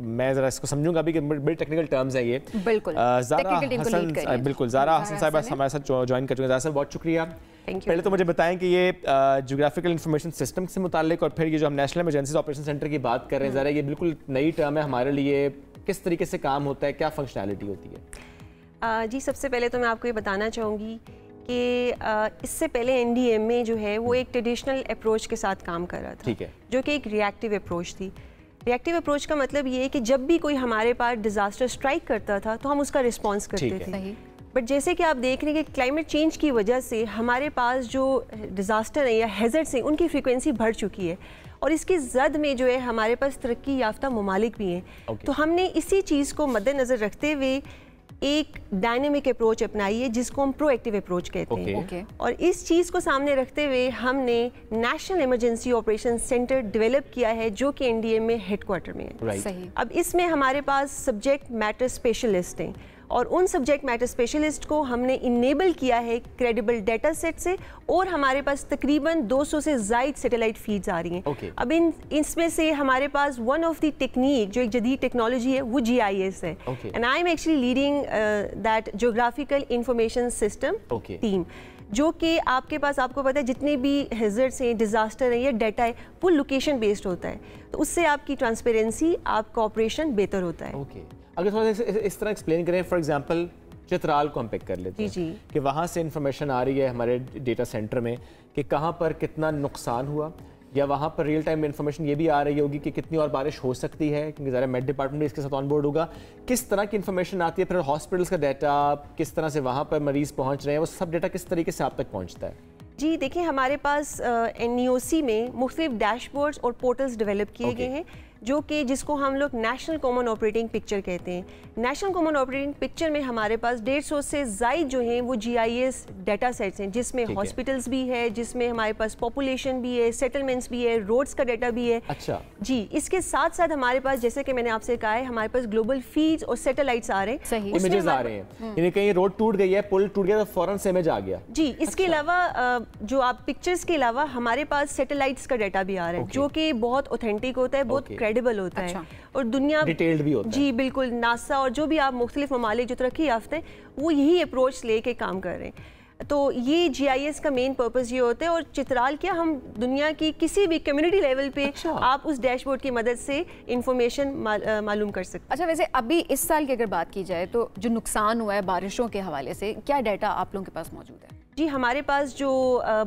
मैं ज़रा इसको समझूंगा अभी कि बड़ी टेक्निकल टर्म्स है ये। बिल्कुल ज़ारा हसन, बिल्कुल ज़ारा हसन साहब हमारे साथ ज्वाइन कर चुके हैं। ज़ारा साहब बहुत शुक्रिया। पहले तो मुझे बताएं कि ये जियोग्राफिकल इंफॉर्मेशन सिस्टम से मुताल्लिक और फिर ये जो हम नेशनल इमरजेंसी ऑपरेशन सेंटर की बात कर रहे हैं, ज़रा ये बिल्कुल नई टर्म है हमारे लिए, किस तरीके से काम होता है, क्या फंक्शनैलिटी होती है? जी, सबसे पहले तो मैं आपको ये बताना चाहूँगी कि इससे पहले NDMA जो है वो एक ट्रेडिशनल अप्रोच के साथ काम कर रहा था, ठीक है, जो कि एक रिएक्टिव अप्रोच थी। रिएक्टिव अप्रोच का मतलब ये है कि जब भी कोई हमारे पास डिज़ास्टर स्ट्राइक करता था तो हम उसका रिस्पॉन्स करते थे। बट जैसे कि आप देख रहे हैं कि क्लाइमेट चेंज की वजह से हमारे पास जो डिज़ास्टर है या हैज़र्ड्स हैं उनकी फ्रीक्वेंसी बढ़ चुकी है और इसकी जद में जो है हमारे पास तरक्की याफ्ता ममालिक भी हैं। तो हमने इसी चीज़ को मद्देनज़र रखते हुए एक डायनेमिक अप्रोच अपनाई है जिसको हम प्रोएक्टिव अप्रोच कहते हैं। और इस चीज़ को सामने रखते हुए हमने national emergency operation centre develop किया है जो कि NDMA हेडक्वार्टर में है। अब इसमें हमारे पास सब्जेक्ट मैटर स्पेशलिस्ट हैं और उन सब्जेक्ट मैटर स्पेशलिस्ट को हमने इनेबल किया है क्रेडिबल डेटा सेट से और हमारे पास तकरीबन 200 से ज़ायद सैटेलाइट फीड्स आ रही हैं। अब इसमें से हमारे पास वन ऑफ द टेक्निक जो एक जदीद टेक्नोलॉजी है वो GIS है and I am actually leading that geographical information system team, जो कि आपके पास आपको पता है जितने भी हैज़र्ड्स हैं, डिज़ास्टर हैं या डाटा है वो लोकेशन बेस्ड होता है, तो उससे आपकी ट्रांसपेरेंसी, आपका ऑपरेशन बेहतर होता है। अगर थोड़ा इस तरह एक्सप्लेन करें, फॉर एग्जांपल चित्राल को हम पिक कर लेते हैं कि वहाँ से इंफॉर्मेशन आ रही है हमारे डेटा सेंटर में कि कहाँ पर कितना नुकसान हुआ, या वहाँ पर रियल टाइम इंफॉर्मेशन ये भी आ रही होगी कि कितनी और बारिश हो सकती है, क्योंकि ज़रा मेड डिपार्टमेंट भी इसके साथ ऑन बोर्ड होगा। किस तरह की इंफॉर्मेशन आती है, फिर हॉस्पिटल्स का डाटा किस तरह से वहाँ पर मरीज़ पहुँच रहे हैं, वो सब डाटा किस तरीके से आप तक पहुँचता है? जी देखिए, हमारे पास NEOC में मुख्तलिफ डैशबोर्ड्स और पोर्टल्स डेवलप किए गए हैं जो कि जिसको हम लोग नेशनल कॉमन ऑपरेटिंग पिक्चर कहते हैं। नेशनल कॉमन ऑपरेटिंग पिक्चर में हमारे पास 150 से ज़ायद जो हैं वो GIS डाटा सेट्स हैं, जिसमें हॉस्पिटल्स भी है, जिसमें हमारे पास पॉपुलेशन भी है, सेटलमेंट्स भी है, रोड्स का डाटा भी है। अच्छा जी, इसके साथ साथ हमारे पास जैसे कि मैंने आपसे कहा है हमारे पास ग्लोबल फीड्स और सैटेलाइट्स आ रहे हैं, सही इमेजेस आ रहे हैं, यानी कहीं रोड टूट गई है, पुल टूट गया तो फौरन से इमेज आ गया। जी, इसके अलावा जो आप पिक्चर्स के अलावा हमारे पास सैटेलाइट्स का डाटा भी आ रहा है जो कि बहुत ऑथेंटिक होता है, बहुत क्रेडिबल होता है और दुनिया डिटेल्ड भी होता है। जी बिल्कुल, नासा और जो भी आप मुख्तलिफ ममालिक जो तरक्की याफ्ता हैं वो यही अप्रोच लेके काम कर रहे हैं। तो ये GIS का मेन पर्पस ये होता है और चित्राल क्या, हम दुनिया की किसी भी कम्युनिटी लेवल पे आप उस डैशबोर्ड की मदद से इंफॉर्मेशन मालूम कर सकते हैं। अच्छा, वैसे अभी इस साल की अगर बात की जाए तो जो नुकसान हुआ है बारिशों के हवाले से, क्या डाटा आप लोगों के पास मौजूद है? जी, हमारे पास जो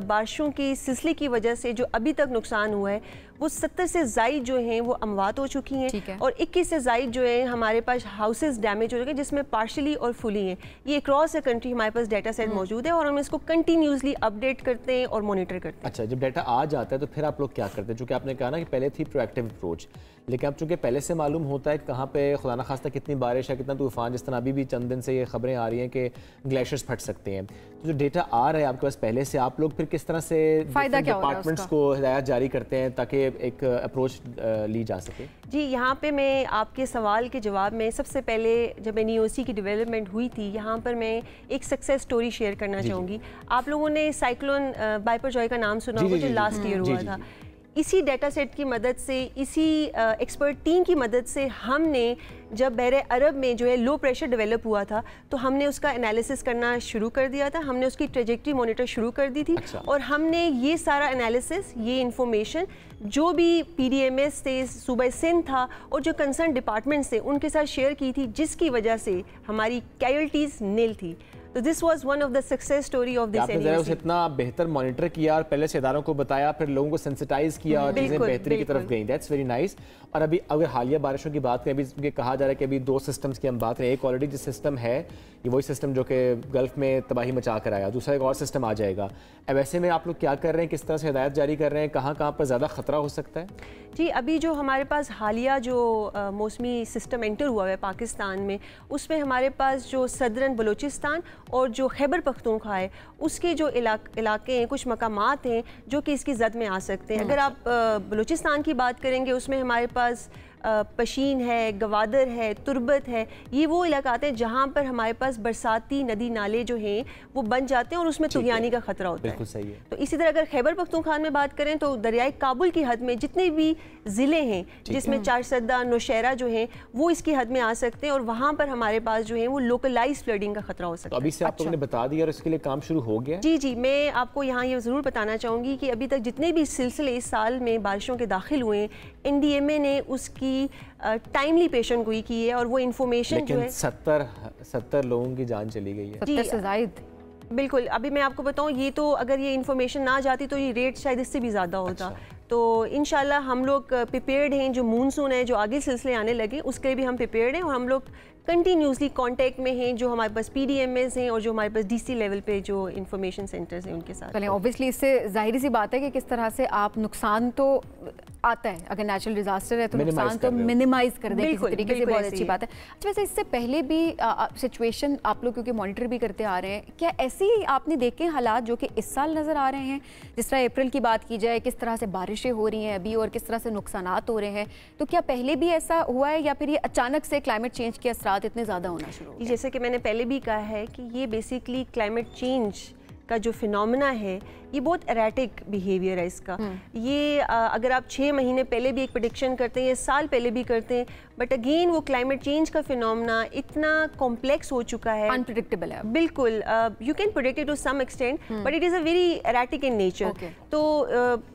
बारिशों की सिलसिले की वजह से जो अभी तक नुकसान हुआ है वो 70 से ज़ायद जो हैं वो अमवात हो चुकी हैं और 21 से ज़ायद जो है हमारे पास हाउसेस डैमेज हो चुके हैं, जिसमें पार्शली और फुली हैं। ये अक्रॉस द कंट्री हमारे पास डाटा सेट मौजूद है और हम इसको कंटिन्यूसली अपडेट करते हैं और मॉनिटर करते हैं। अच्छा, जब डाटा आ जाता है तो फिर आप लोग क्या करते हैं? चूँकि आपने कहा ना कि पहले थी प्रोएक्टिव अप्रोच, लेकिन अब चूँकि पहले से मालूम होता है कहाँ पे खुदा न खास्ता कितनी बारिश है, कितना तूफान, जिस तरह अभी भी चंद दिन से ये खबरें आ रही हैं कि ग्लेशियर्स फट सकते हैं, तो जो डेटा आ रहा है आपके पास पहले से, आप लोग फिर किस तरह से डिपार्टमेंट्स को हिदायत जारी करते हैं ताकि एक अप्रोच ली जा सके? जी, यहाँ पे मैं आपके सवाल के जवाब में सबसे पहले जब NEOC की डेवलपमेंट हुई थी, यहाँ पर मैं एक सक्सेस स्टोरी शेयर करना चाहूँगी। आप लोगों ने साइक्लोन बाइपरजॉय का नाम सुना होगा जो लास्ट ईयर हुआ था। इसी डाटा सेट की मदद से, इसी एक्सपर्ट टीम की मदद से हमने जब बहरे अरब में जो है लो प्रेशर डेवलप हुआ था तो हमने उसका एनालिसिस करना शुरू कर दिया था, हमने उसकी ट्रेजेक्ट्री मॉनिटर शुरू कर दी थी। और हमने ये सारा एनालिसिस, ये इंफॉर्मेशन जो भी PDMS थे, सूबा सिंध था और जो कंसर्न डिपार्टमेंट्स थे उनके साथ शेयर की थी, जिसकी वजह से हमारी कैजुअल्टीज़ नील थी। तो this was one of the success story of this NUAC। आपने इतना बेहतर मॉनिटर किया और पहले से इदारों को बताया, फिर लोगों को सेंसिटाइज किया और चीज़ें बेहतरी की तरफ गई। That's very nice. और अभी अगर हालिया बारिशों की बात करें, अभी कहा जा रहा है कि अभी 2 सिस्टम्स की हम बात करें। एक ऑलरेडी जो सिस्टम है ये वही सिस्टम जो कि गल्फ में तबाही मचा कर आया, दूसरा एक और सिस्टम आ जाएगा। अब ऐसे में आप लोग क्या कर रहे हैं, किस तरह से हिदायत जारी कर रहे हैं, कहाँ कहाँ पर ज़्यादा ख़तरा हो सकता है? जी, अभी जो हमारे पास हालिया जो मौसमी सिस्टम एंटर हुआ है पाकिस्तान में, उसमें हमारे पास जो सदरन बलूचिस्तान और जो खैबर पख्तूनख्वा है उसके जो इलाके हैं, कुछ मकामात हैं जो कि इसकी जद में आ सकते हैं। अगर आप बलूचिस्तान की बात करेंगे, उसमें हमारे पास पशीन है, गवादर है, तुरबत है, ये वो इलाके आते हैं जहाँ पर हमारे पास बरसाती नदी नाले जो हैं वो बन जाते हैं और उसमें तुग़यानी का ख़तरा होता है। सही है। तो इसी तरह अगर खैबर पख्तूनख्वा में बात करें तो दरियाई काबुल की हद में जितने भी ज़िले हैं, जिसमें चारसदा, नौशहरा जो हैं वो इसकी हद में आ सकते हैं और वहाँ पर हमारे पास जो है वो लोकलाइज फ्लडिंग का खतरा हो सकता है। अभी से आप लोगों ने बता दिया और इसके लिए काम शुरू हो गया? जी जी, मैं आपको यहाँ ये ज़रूर बताना चाहूँगी कि अभी तक जितने भी सिलसिले इस साल में बारिशों के दाखिल हुए हैं, NDMA ने उसकी टाइमली पेशन गोई की है और वो इन्फॉर्मेशन जो है 70 लोगों की जान चली गई है। 70 से ज़ायद। बिल्कुल, अभी मैं आपको बताऊं, ये तो अगर ये इन्फॉर्मेशन ना जाती तो ये रेट शायद इससे भी ज़्यादा होता। तो इंशाल्लाह हम लोग प्रिपेयर्ड हैं। जो मानसून है, जो आगे सिलसिले आने लगे, उसके लिए भी हम प्रिपेयर्ड हैं और हम लोग कंटिन्यूसली कांटेक्ट में हैं जो हमारे पास PDMS हैं और जो हमारे पास DC लेवल पे जो इंफॉर्मेशन सेंटर्स हैं उनके साथ। चलें, ऑब्वियसली इससे जाहिर सी बात है कि किस तरह से आप नुकसान तो आता है, अगर नेचुरल डिजास्टर है तो नुकसान तो मिनिमाइज कर दें किसी तरीके से, बहुत अच्छी बात है। अच्छा, वैसे इससे पहले भी सिचुएशन आप लोग क्योंकि मॉनिटर भी करते आ रहे हैं, क्या ऐसे ही आपने देखे हालात जो कि इस साल नज़र आ रहे हैं? जिस तरह अप्रैल की बात की जाए, किस तरह से बारिशें हो रही हैं अभी और किस तरह से नुकसानात हो रहे हैं, तो क्या पहले भी ऐसा हुआ है या फिर ये अचानक से क्लाइमेट चेंज के असरात इतने ज़्यादा होना शुरू हो गए? जैसे कि मैंने पहले भी कहा है कि ये बेसिकली क्लाइमेट चेंज का जो फिनोमेना है ये बहुत एराटिक बिहेवियर है इसका। ये अगर आप 6 महीने पहले भी एक प्रेडिक्शन करते हैं या साल पहले भी करते हैं, बट अगेन वो क्लाइमेट चेंज का फिनोमेना इतना कॉम्प्लेक्स हो चुका है, अनप्रेडिक्टेबल है। बिल्कुल, you can predict it to some extent but it is a very erratic in nature. तो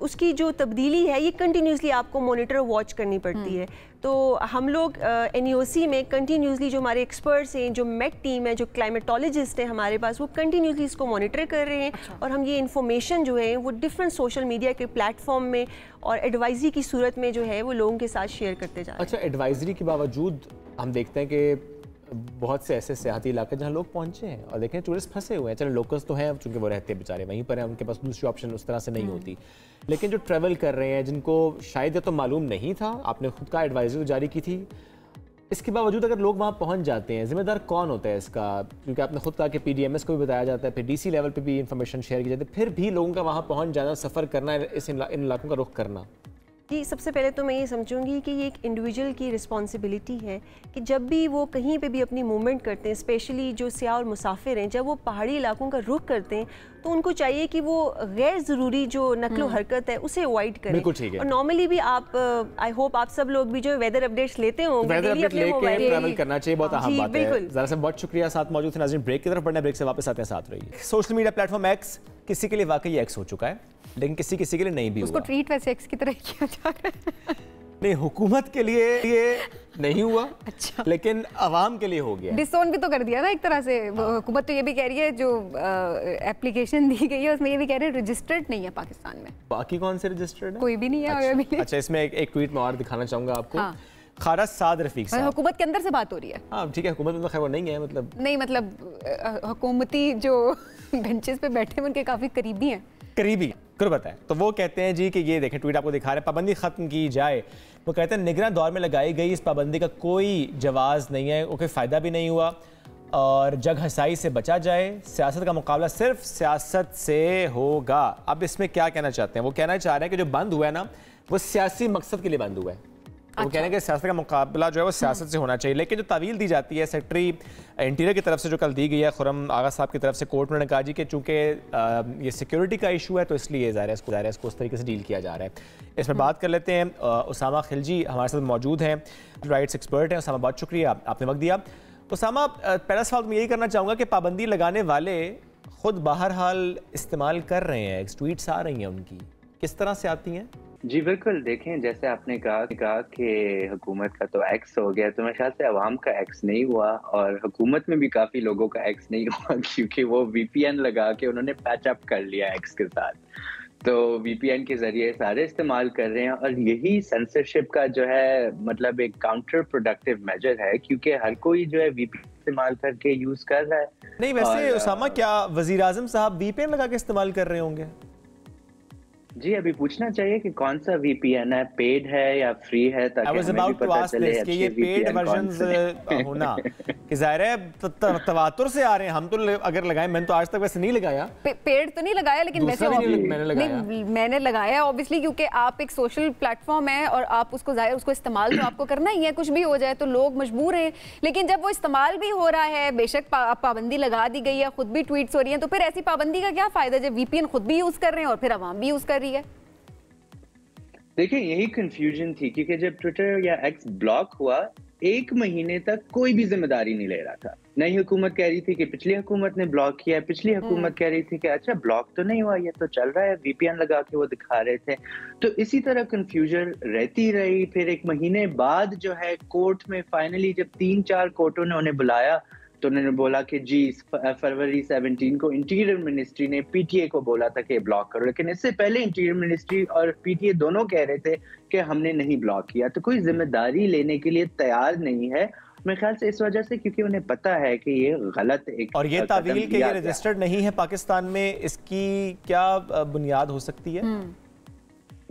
उसकी जो तब्दीली है ये कंटिन्यूसली आपको मॉनिटर वॉच करनी पड़ती है। तो हम लोग NEOC में कंटिन्यूसली जो हमारे एक्सपर्ट्स हैं, जो मेट टीम है, जो क्लाइमेटोलॉजिस्ट हैं हमारे पास, वो कंटिन्यूसली इसको मॉनिटर कर रहे हैं। और हम ये इन्फॉर्मेशन जो है वो डिफरेंट सोशल मीडिया के प्लेटफॉर्म में और एडवाइजरी की सूरत में जो है वो लोगों के साथ शेयर करते जा रहे हैं। अच्छा, एडवाइजरी के बावजूद हम देखते हैं कि बहुत से ऐसे सियाहती इलाके जहाँ लोग पहुँचे हैं और देखें टूरिस्ट फंसे हुए हैं। चलो लोकल्स तो हैं चूँकि वो रहते हैं बेचारे वहीं पर हैं, उनके पास दूसरी ऑप्शन उस तरह से नहीं होती, लेकिन जो ट्रैवल कर रहे हैं जिनको शायद ये तो मालूम नहीं था, आपने खुद का एडवाइजरी जारी की थी, इसके बावजूद अगर लोग वहाँ पहुँच जाते हैं, जिम्मेदार कौन होता है इसका? क्योंकि आपने खुद कहा कि PDMS को भी बताया जाता है, फिर DC लेवल पे भी इंफॉर्मेशन शेयर की जाती है, फिर भी लोगों का वहाँ पहुँच जाना, सफ़र करना, इन इलाकों का रुख करना। जी, सबसे पहले तो मैं ये समझूंगी कि ये एक इंडिविजुअल की रिस्पॉन्सिबिलिटी है कि जब भी वो कहीं पे भी अपनी मूवमेंट करते हैं, स्पेशली जो सियाह और मुसाफिर हैं, जब वो पहाड़ी इलाकों का रुख करते हैं तो उनको चाहिए कि वो गैर ज़रूरी जो नकलो हरकत है उसे अवॉइड करें। बिल्कुल ठीक है। और नॉर्मली भी आप, आई होप आप सब लोग भी जो वेदर अपडेट्स लेते होंगे, वेदर अपडेट लेके ट्रैवल करना चाहिए, बहुत अहम बात है। ज़रा से बहुत शुक्रिया, साथ मौजूद थे नाज़रीन। ब्रेक की तरफ बढ़ना, ब्रेक से वापस आते हैं, साथ रहिए। सोशल मीडिया प्लेटफॉर्म X किसी के लिए वाकई X हो चुका है, लेकिन किसी के लिए नहीं भी उसको ट्रीट वैसे X की तरह किया जा रहा है। नहीं, हुकूमत के लिए ये नहीं हुआ, अच्छा, लेकिन अवाम के लिए हो गया। डिसोन भी तो कर दिया ना एक तरह से। हुकूमत तो ये भी कह रही है, जो एप्लीकेशन दी गई है उसमें ये भी कह रहे हैं रजिस्टर्ड नहीं है पाकिस्तान में। बाकी कौन से रजिस्टर्ड है? कोई भी नहीं है। अच्छा, इसमें एक ट्वीट में और दिखाना चाहूंगा आपको। खारा साद रफीक साहब, हुकूमत के अंदर से बात हो रही है। हाँ ठीक है, हुकूमत में तो खैर वो नहीं है, मतलब हुकूमती जो बेंचेस पे बैठे हैं उनके काफी करीबी हैं, करीबी कुर्बत है। तो वो कहते हैं जी कि ये देखें ट्वीट आपको दिखा रहे हैं, पाबंदी खत्म की जाए। वो कहते हैं निगरान दौर में लगाई गई इस पाबंदी का कोई जवाज नहीं है, कोई फ़ायदा भी नहीं हुआ और जग हंसाई से बचा जाए। सियासत का मुकाबला सिर्फ सियासत से होगा। अब इसमें क्या कहना चाहते हैं? वो कहना चाह रहे हैं कि जो बंद हुआ है ना, वो सियासी मकसद के लिए बंद हुआ है। वो कह रहे हैं कि सियासत का मुकाबला जो है वो सियासत से होना चाहिए, लेकिन जो तावील दी जाती है सेक्रेटरी इंटीरियर की तरफ से जो कल दी गई है खुर्रम आगा साहब की तरफ से कोर्ट में, कहा जी कि चूंकि ये सिक्योरिटी का इशू है तो इसलिए ज़ाहिर है इसको उस तरीके से डील किया जा रहा है। इस पर बात कर लेते हैं। उसामा खिलजी हमारे साथ मौजूद हैं, राइट्स एक्सपर्ट हैं। उसामा, बहुत शुक्रिया आपने वक्त दिया। उसामा, पहला सवाल मैं यही करना चाहूँगा कि पाबंदी लगाने वाले खुद बहरहाल इस्तेमाल कर रहे हैं, ट्वीट्स आ रही हैं उनकी, किस तरह से आती हैं? जी बिल्कुल, देखें जैसे आपने कहा कि हुकूमत का तो एक्स हो गया, तो मेरे ख्याल से अवाम का एक्स नहीं हुआ और हुकूमत में भी काफ़ी लोगों का एक्स नहीं हुआ, क्योंकि वो VPN लगा के उन्होंने पैच अप कर लिया एक्स के साथ। तो VPN के ज़रिए सारे इस्तेमाल कर रहे हैं और यही सेंसरशिप का जो है मतलब एक काउंटर प्रोडक्टिव मेजर है, क्योंकि हर कोई जो है VPN इस्तेमाल करके यूज़ कर रहा है। नहीं, वैसे उसामा, क्या वज़ीर आज़म साहब VPN लगा के इस्तेमाल कर रहे होंगे? जी अभी पूछना चाहिए कि कौन सा VPN है, पेड है या फ्री है, ताकि हमें भी पता चले कि ये पेड वर्जन्स होना कि ज़ाहिर है तवातुर से आ रहे हैं। हम तो अगर लगाएं, मैंने तो आज तक वैसे नहीं लगाया, पेड तो नहीं लगाया, लेकिन वैसे मैंने लगाया ऑब्वियसली, क्योंकि आप एक सोशल प्लेटफॉर्म है और आप उसको ज़ाहिर उसको इस्तेमाल तो आपको करना ही है, कुछ भी हो जाए तो लोग मजबूर हैं। लेकिन जब वो इस्तेमाल भी हो रहा है, बेशक पाबंदी लगा दी गई है, खुद भी ट्वीट्स हो रही हैं, तो फिर ऐसी पाबंदी का क्या फायदा जब VPN खुद भी यूज़ कर रहे हैं और फिर अवाम भी यूज़ कर रही है? देखिए यही कंफ्यूजन थी, क्योंकि जब ट्विटर या एक्स ब्लॉक हुआ 1 महीने तक कोई भी जिम्मेदारी नहीं ले रहा था। नई हुकूमत कह रही थी कि पिछली हुकूमत ने ब्लॉक किया, पिछली हुकूमत कह रही थी कि अच्छा ब्लॉक तो नहीं हुआ, ये तो चल रहा है, VPN लगा के वो दिखा रहे थे। तो इसी तरह कंफ्यूजन रहती रही। फिर 1 महीने बाद जो है कोर्ट में फाइनली जब 3-4 कोर्टों ने उन्हें बुलाया तो उन्होंने बोला कि जी फरवरी 17 को इंटीरियर मिनिस्ट्री ने PTA को बोला था कि ब्लॉक करो, लेकिन इससे पहले इंटीरियर मिनिस्ट्री और PTA दोनों कह रहे थे कि हमने नहीं ब्लॉक किया। तो कोई जिम्मेदारी लेने के लिए तैयार नहीं है मेरे ख्याल से, इस वजह से क्योंकि उन्हें पता है कि ये गलत एक और ये तावील के ये रजिस्टर्ड नहीं है पाकिस्तान में, इसकी क्या बुनियाद हो सकती है?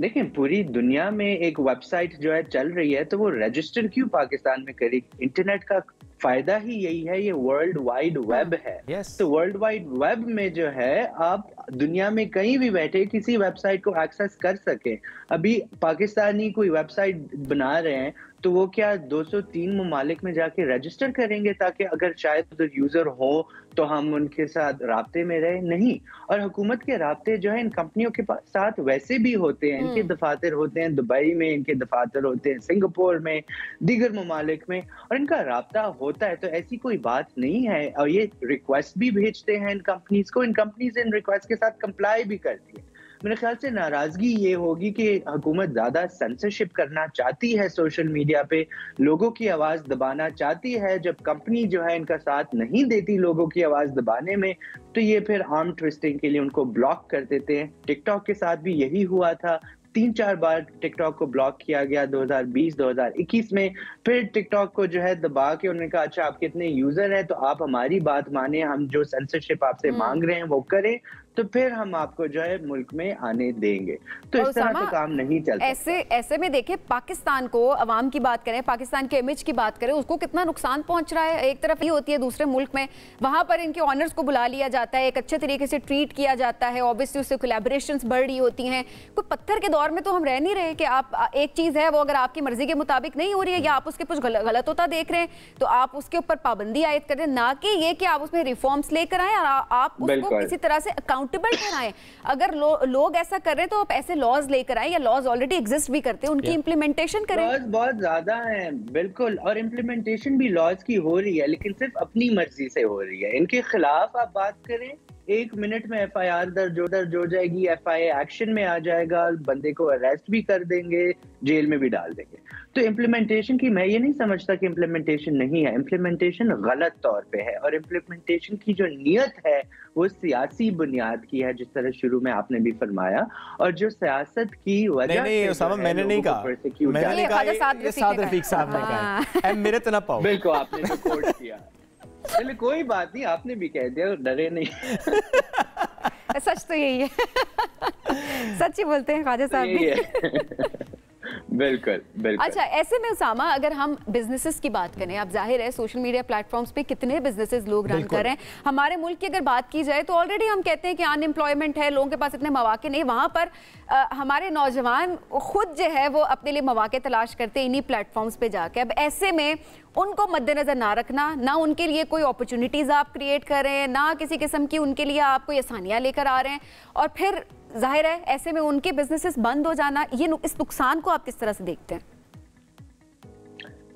देखिए पूरी दुनिया में एक वेबसाइट जो है चल रही है, तो वो रजिस्टर क्यों पाकिस्तान में करी? इंटरनेट का फायदा ही यही है, ये वर्ल्ड वाइड वेब है। तो वर्ल्ड वाइड वेब में जो है आप दुनिया में कहीं भी बैठे किसी वेबसाइट को एक्सेस कर सके। अभी पाकिस्तानी कोई वेबसाइट बना रहे हैं तो वो क्या 203 ममालिक में जाके रजिस्टर करेंगे ताकि अगर शायद उधर यूजर हो तो हम उनके साथ राब्ते में रहे? नहीं। और हुकूमत के राब्ते जो है इन कंपनियों के साथ वैसे भी होते हैं, इनके दफातर होते हैं दुबई में, इनके दफातर होते हैं सिंगापुर में, दीगर ममालिक में, और इनका राब्ता होता है। तो ऐसी कोई बात नहीं है। और ये रिक्वेस्ट भी भेजते हैं इन कंपनीज को, इन कंपनीज इन रिक्वेस्ट के साथ कंप्लाई भी करती है। मेरे ख्याल से नाराजगी ये होगी कि हुकूमत ज्यादा सेंसरशिप करना चाहती है, सोशल मीडिया पे लोगों की आवाज दबाना चाहती है। जब कंपनी जो है इनका साथ नहीं देती लोगों की आवाज दबाने में, तो ये फिर आर्म ट्विस्टिंग के लिए उनको ब्लॉक कर देते हैं। टिकटॉक के साथ भी यही हुआ था, 3-4 बार टिकटॉक को ब्लॉक किया गया 2020-2021 में। फिर टिकटॉक को जो है दबा के उन्होंने कहा अच्छा आप कितने यूजर हैं तो आप हमारी बात माने, हम जो सेंसरशिप आपसे मांग रहे हैं वो करें, तो फिर हम आपको जो है मुल्क में आने देंगे। तो इस तरह से काम नहीं चलता। ऐसे में देखिए पाकिस्तान को, अवाम की बात करें, पाकिस्तान के इमेज की बात करें, उसको कितना नुकसान पहुंच रहा है। एक तरफ ये होती है दूसरे मुल्क में, वहां पर इनके ऑनर्स को बुला लिया जाता है, एक अच्छे तरीके से ट्रीट किया जाता है, ऑब्वियसली उससे कोलैबोरेशंस बढ़ रही होती हैं। कोई पत्थर के दौर में तो हम रह नहीं रहे कि आप एक चीज है वो अगर आपकी मर्जी के मुताबिक नहीं हो रही है या आप उसके कुछ गलत होता देख रहे हैं तो आप उसके ऊपर पाबंदी आयद कर रहे हैं, ना कि ये कि आप उसमें रिफॉर्म्स लेकर आए और आप उसको किसी तरह से अकाउंटेबल ठहराएं। अगर लोग ऐसा कर रहे हैं तो आप ऐसे लॉज लेकर आए, या लॉज ऑलरेडी एग्जिस्ट भी करते हैं उनकी इंप्लीमेंटेशन करें। लॉज बहुत ज्यादा हैं बिल्कुल, और इंप्लीमेंटेशन भी लॉज की हो रही है, लेकिन सिर्फ अपनी मर्जी से हो रही है। इनके खिलाफ आप बात करें 1 मिनट में FIR दर्ज हो जाएगी, FIA एक्शन में आ जाएगा, बंदे को अरेस्ट भी कर देंगे, जेल में भी डाल देंगे। तो इम्प्लीमेंटेशन की मैं ये नहीं समझता कि इम्प्लीमेंटेशन नहीं है, इम्प्लीमेंटेशन गलत तौर पे है। और इम्प्लीमेंटेशन की जो नीयत है वो सियासी बुनियाद की है, जिस तरह शुरू में आपने भी फरमाया, और जो सियासत की वजह नहीं उसामा, मैंने नहीं कहा, मैंने कहा साद रफीक साहब ने कहा, मेरे तो ना पाओ। बिल्कुल आपने जो कोट किया, चलिए कोई बात नहीं, आपने भी कह दिया, डरे नहीं। सच तो यही है, सच ही बोलते हैं ख्वाजा साहब भी। बिल्कुल बिल्कुल। अच्छा, ऐसे में उसामा अगर हम बिजनेसेस की बात करें, अब जाहिर है सोशल मीडिया प्लेटफॉर्म्स पे कितने बिजनेसेस लोग रन कर रहे हैं। हमारे मुल्क की अगर बात की जाए तो ऑलरेडी हम कहते हैं कि अनएम्प्लॉयमेंट है, लोगों के पास इतने मौके नहीं। वहाँ पर हमारे नौजवान खुद जो है वो अपने लिए मौके तलाश करते हैं इन्हीं प्लेटफॉर्म्स पे जाके। अब ऐसे में उनको मद्देनजर ना रखना, ना उनके लिए कोई अपॉर्चुनिटीज़ आप क्रिएट कर रहे हैं, ना किसी किस्म की उनके लिए आप कोई आसानियाँ लेकर आ रहे हैं, और फिर जाहिर है ऐसे में उनके बिजनेसेस बंद हो जाना, ये इस नुकसान को आप किस तरह से देखते हैं?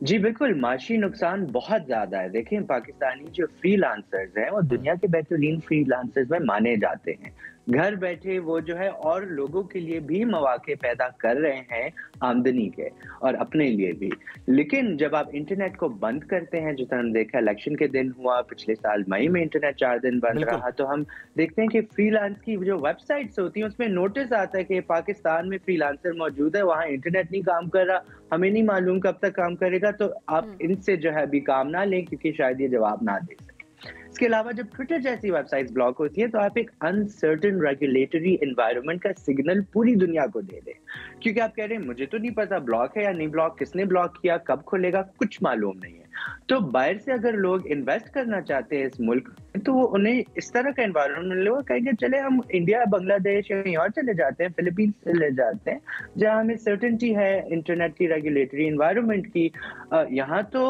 जी बिल्कुल, माशी नुकसान बहुत ज़्यादा है। देखिए, पाकिस्तानी जो फ्रीलांसर्स हैं वो दुनिया के बेहतरीन फ्रीलांसर्स में माने जाते हैं। घर बैठे वो जो है और लोगों के लिए भी मौके पैदा कर रहे हैं आमदनी के, और अपने लिए भी। लेकिन जब आप इंटरनेट को बंद करते हैं, जो हम देखा इलेक्शन के दिन हुआ, पिछले साल मई में इंटरनेट 4 दिन बंद रहा, तो हम देखते हैं कि फ्रीलांस की जो वेबसाइट्स होती हैं उसमें नोटिस आता है कि पाकिस्तान में फ्रीलांसर मौजूद है, वहाँ इंटरनेट नहीं काम कर रहा, हमें नहीं मालूम कब तक काम करेगा, तो आप इनसे जो है अभी काम ना लें क्योंकि शायद ये जवाब ना दे सके। इसके अलावा जब ट्विटर जैसी वेबसाइट्स ब्लॉक होती है तो आप एक अनसर्टेन रेगुलेटरी एनवायरनमेंट का सिग्नल पूरी दुनिया को दे दें, क्योंकि आप कह रहे हैं मुझे तो नहीं पता ब्लॉक है या नहीं ब्लॉक, किसने ब्लॉक किया, कब खुलेगा, कुछ मालूम नहीं है। तो बाहर से अगर लोग इन्वेस्ट करना चाहते हैं इस मुल्क में, तो वो उन्हें इस तरह का एनवायरनमेंट मिले, वो कहेंगे चले हम इंडिया, बांग्लादेश या कहीं और चले जाते हैं, फिलीपींस चले जाते हैं, जहाँ हमें सर्टेनिटी है इंटरनेट की, रेगुलेटरी एनवायरनमेंट की। यहाँ तो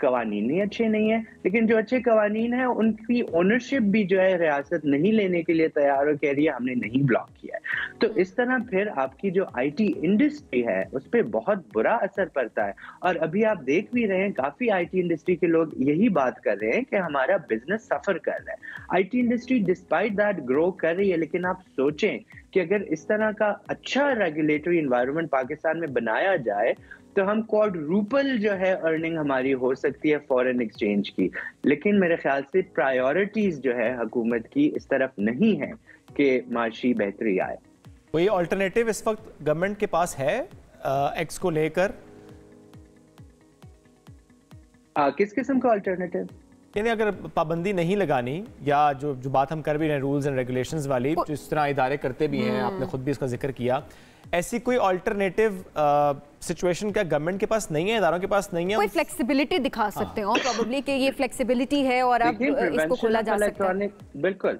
कवानीन ही अच्छे नहीं है, लेकिन जो अच्छे कवानीन है उनकी ओनरशिप भी जो है रियासत नहीं लेने के लिए तैयार हो, कह रही है हमने नहीं ब्लॉक किया है। तो इस तरह फिर आपकी जो आईटी इंडस्ट्री है उस पर बहुत बुरा असर पड़ता है। और अभी आप देख भी रहे हैं काफी आईटी इंडस्ट्री के लोग यही बात कर रहे हैं कि हमारा बिजनेस सफर कर रहा है। IT industry despite that grow कर रही है, लेकिन आप सोचें कि अगर इस तरह का अच्छा रेगुलेटरी एनवायरनमेंट पाकिस्तान में बनाया जाए तो हम क्वाड्रूपल जो है अर्निंग हमारी हो सकती है फॉरेन एक्सचेंज की। लेकिन मेरे ख्याल से प्रायोरिटीज जो है हुकूमत की इस तरफ नहीं है कि माशी बेहतरी आए। कोई अल्टरनेटिव इस वक्त गवर्नमेंट के पास है एक्स को लेकर? किस किस्म का अल्टरनेटिव? यानी अगर पाबंदी नहीं लगानी, या जो बात हम कर भी रहे हैं रूल्स एंड रेगुलेशंस वाली, जिस तरह इदारे करते भी हैं, आपने खुद भी इसका जिक्र किया, ऐसी कोई अल्टरनेटिव सिचुएशन क्या गवर्नमेंट के पास नहीं है, इदारों के पास नहीं है? कोई फ्लेक्सिबिलिटी दिखा सकते हो प्रोबेबली कि ये फ्लेक्सिबिलिटी है और अब इसको खोला जा सकता है। बिल्कुल,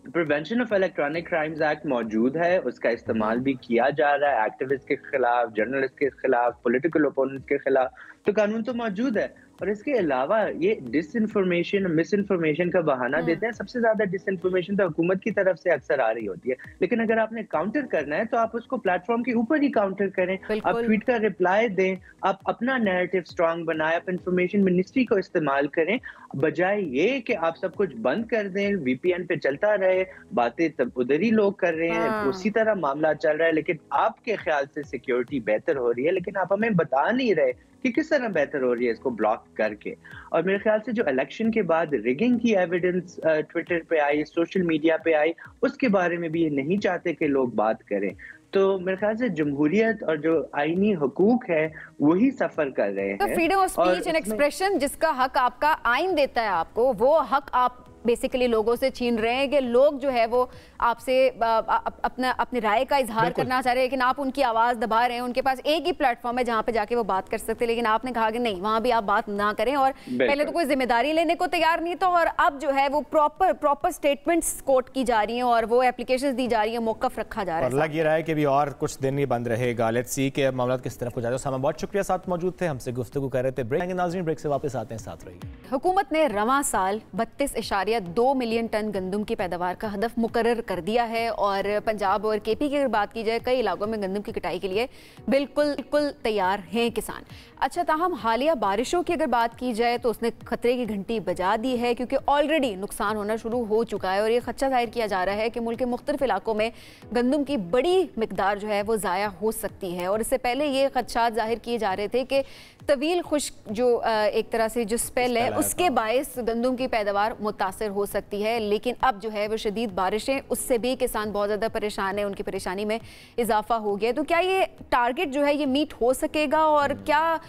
prevention of electronic crimes act मौजूद है, उसका इस्तेमाल भी किया जा रहा है एक्टिविस्ट के खिलाफ, जर्नलिस्ट के खिलाफ, पॉलिटिकल ओपोनेंट के खिलाफ, तो कानून तो मौजूद है। और इसके अलावा ये डिसइंफॉर्मेशन, मिस इन्फॉर्मेशन का बहाना देते हैं। सबसे ज्यादा डिसइंफॉर्मेशन तो हुकूमत की तरफ से अक्सर आ रही होती है, लेकिन अगर आपने काउंटर करना है तो आप उसको प्लेटफॉर्म के ऊपर ही काउंटर करें, आप ट्वीट का रिप्लाई दें, आप अपना नैरेटिव स्ट्रांग बनाएं, आप इंफॉर्मेशन मिनिस्ट्री को इस्तेमाल करें, बजाय ये कि आप सब कुछ बंद कर दें, वीपीएन पे चलता रहे, बातें तब उधर ही लोग कर रहे हैं, उसी तरह मामला चल रहा है, लेकिन आपके ख्याल से सिक्योरिटी बेहतर हो रही है, लेकिन आप हमें बता नहीं रहे कि किस तरह बेहतर हो रही है इसको ब्लॉक करके। और मेरे ख्याल से जो इलेक्शन के बाद रिगिंग की एविडेंस ट्विटर पे आई, सोशल मीडिया पे आई, उसके बारे में भी ये नहीं चाहते कि लोग बात करें। तो मेरे ख्याल से जमहूरियत और जो आईनी हुकूक है वही सफर कर रहे हैं। तो freedom of speech and expression जिसका हक आपका आइन देता है आपको, वो हक आप बेसिकली लोगों से छीन रहे हैं कि लोग जो है वो आपसे अपने राय का इजहार करना चाह रहे हैं, लेकिन आप उनकी आवाज़ दबा रहे हैं। उनके पास एक ही प्लेटफॉर्म है जहाँ पे जाके वो बात कर सकते हैं, लेकिन आपने कहा कि नहीं, वहाँ भी आप बात ना करें। और पहले तो कोई जिम्मेदारी लेने को तैयार नहीं था, और अब जो है वो प्रॉपर स्टेटमेंट्स कोट की जा रही हैं और वो एप्लीकेशंस दी जा रही है, मौकफ रखा जा रहा है। लग ये रहा है कि अभी और कुछ दिन ही बंद रहेगा। लेट्स सी कि मामला किस तरफ हो जाएगा। सामा, बहुत शुक्रिया साथ मौजूद थे, हमसे गुफ्तगू कर रहे थे। ब्रेक नाज़रीन, ब्रेक से वापस आते हैं, साथ रहिए। हुकूमत ने रवां साल 32.2 मिलियन टन गंदम की पैदावार का हदफ मुकर्रर कर दिया है, और पंजाब और केपी की अगर बात की जाए, कई इलाकों में गंदम की कटाई के लिए बिल्कुल तैयार हैं किसान। अच्छा, ताहम हालिया बारिशों की अगर बात की जाए तो उसने खतरे की घंटी बजा दी है, क्योंकि ऑलरेडी नुकसान होना शुरू हो चुका है, और ये खदशा जाहिर किया जा रहा है कि मुल्क के मुख्तलिफ इलाकों में गंदम की बड़ी मिकदार जो है वो ज़ाया हो सकती है। और इससे पहले ये खदशात जाहिर किए जा रहे थे कि तवील खुश्क जो एक तरह से जो स्पेल है उसके बायस गंदम की पैदावार मुतासर मुतासर हो सकती है, लेकिन अब जो है वो शदीद बारिशें, उससे भी किसान बहुत ज़्यादा परेशान है, उनकी परेशानी में इजाफा हो गया। तो क्या ये टारगेट जो है ये मीट हो सकेगा और क्या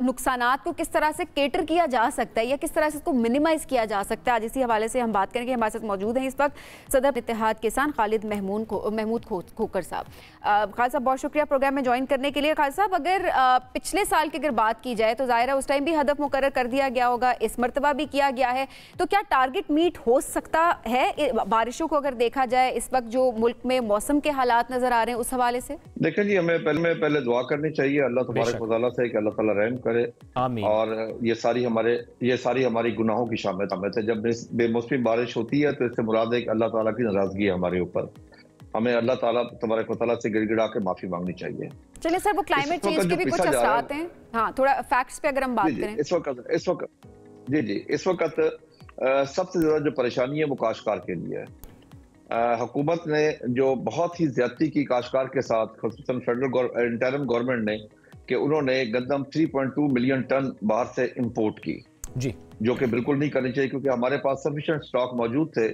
नुकसानात को किस तरह से केटर किया जा सकता है या किस तरह से इसको मिनिमाइज किया जा सकता है? आज इसी हवाले से हम बात करेंगे। हमारे साथ मौजूद हैं इस वक्त सदर इत्तेहाद किसान खालिद महमूद खोकर साहब। खालिद साहब बहुत शुक्रिया प्रोग्राम में ज्वाइन करने के लिए। खालिद साहब, अगर पिछले साल की अगर बात की जाए तो ज़ाहिर है उस टाइम भी हदफ मुकर्रर कर दिया गया होगा, इस मरतबा भी किया गया है, तो क्या टारगेट मीट हो सकता है बारिशों को अगर देखा जाए इस वक्त जो मुल्क में मौसम के हालात नजर आ रहे हैं उस हवाले से? देखिए जी, हमें पहले दुआ करनी चाहिए अल्लाह तबारक व तआला से कि अल्लाह ताला रहम करे। आमीन। और ये सारी हमारी गुनाहों की शामिल है। जब बेमौसमी बारिश होती है तो इससे मुराद है कि अल्लाह ताला की नाराजगी है हमारे ऊपर। हमें अल्लाह ताला तबारक व तआला से गिड़गिड़ा के माफी मांगनी चाहिए। चलिए सर, वो क्लाइमेट चेंज के भी कुछ असरात हैं, हाँ थोड़ा फैक्ट्स पे अगर हम बात करें। इस वक्त सबसे ज्यादा जो परेशानी है वो काश्तकार के लिए है। हुकूमत ने जो बहुत ही ज्यादती की काश्तकार के साथ, खुसूसन फेडरल इंटरिम गवर्नमेंट ने, कि उन्होंने गंदम 3.2 मिलियन टन बाहर से इंपोर्ट की जी, जो कि बिल्कुल नहीं करनी चाहिए क्योंकि हमारे पास सफिशिएंट स्टॉक मौजूद थे।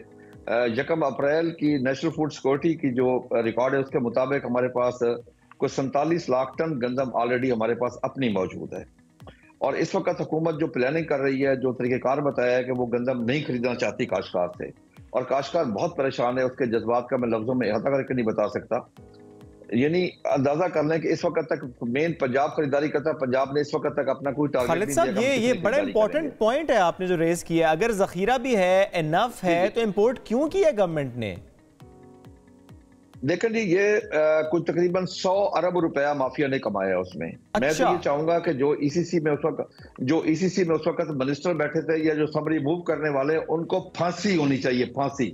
1 अप्रैल की नेशनल फूड सिक्योरिटी की जो रिकॉर्ड है उसके मुताबिक हमारे पास कुछ 47 लाख टन गंदम ऑलरेडी हमारे पास अपनी मौजूद है। और इस वक्त हुकूमत जो प्लानिंग कर रही है, जो तरीक़ेकार बताया है कि वो गंदम नहीं खरीदना चाहती काश्तकार से, और काश्तकार बहुत परेशान है। उसके जज्बात का मैं लफ्जों में अहाता करके नहीं बता सकता। यानी अंदाजा कर लें कि इस वक्त तक मेन पंजाब खरीदारी करता है, पंजाब ने इस वक्त तक अपना कोई टारगेट खालिद साहब, ये बड़ा इंपॉर्टेंट पॉइंट है आपने जो रेज किया। अगर जखीरा भी है, इनफ है, तो इंपोर्ट क्यों किया गवर्नमेंट ने? देखें जी, ये कुछ तकरीबन 100 अरब रुपया माफिया ने कमाया उसमें। अच्छा। मैं तो ये चाहूंगा कि जो ईसीसी में उस वक्त मिनिस्टर बैठे थे या जो समरी मूव करने वाले, उनको फांसी होनी चाहिए, फांसी।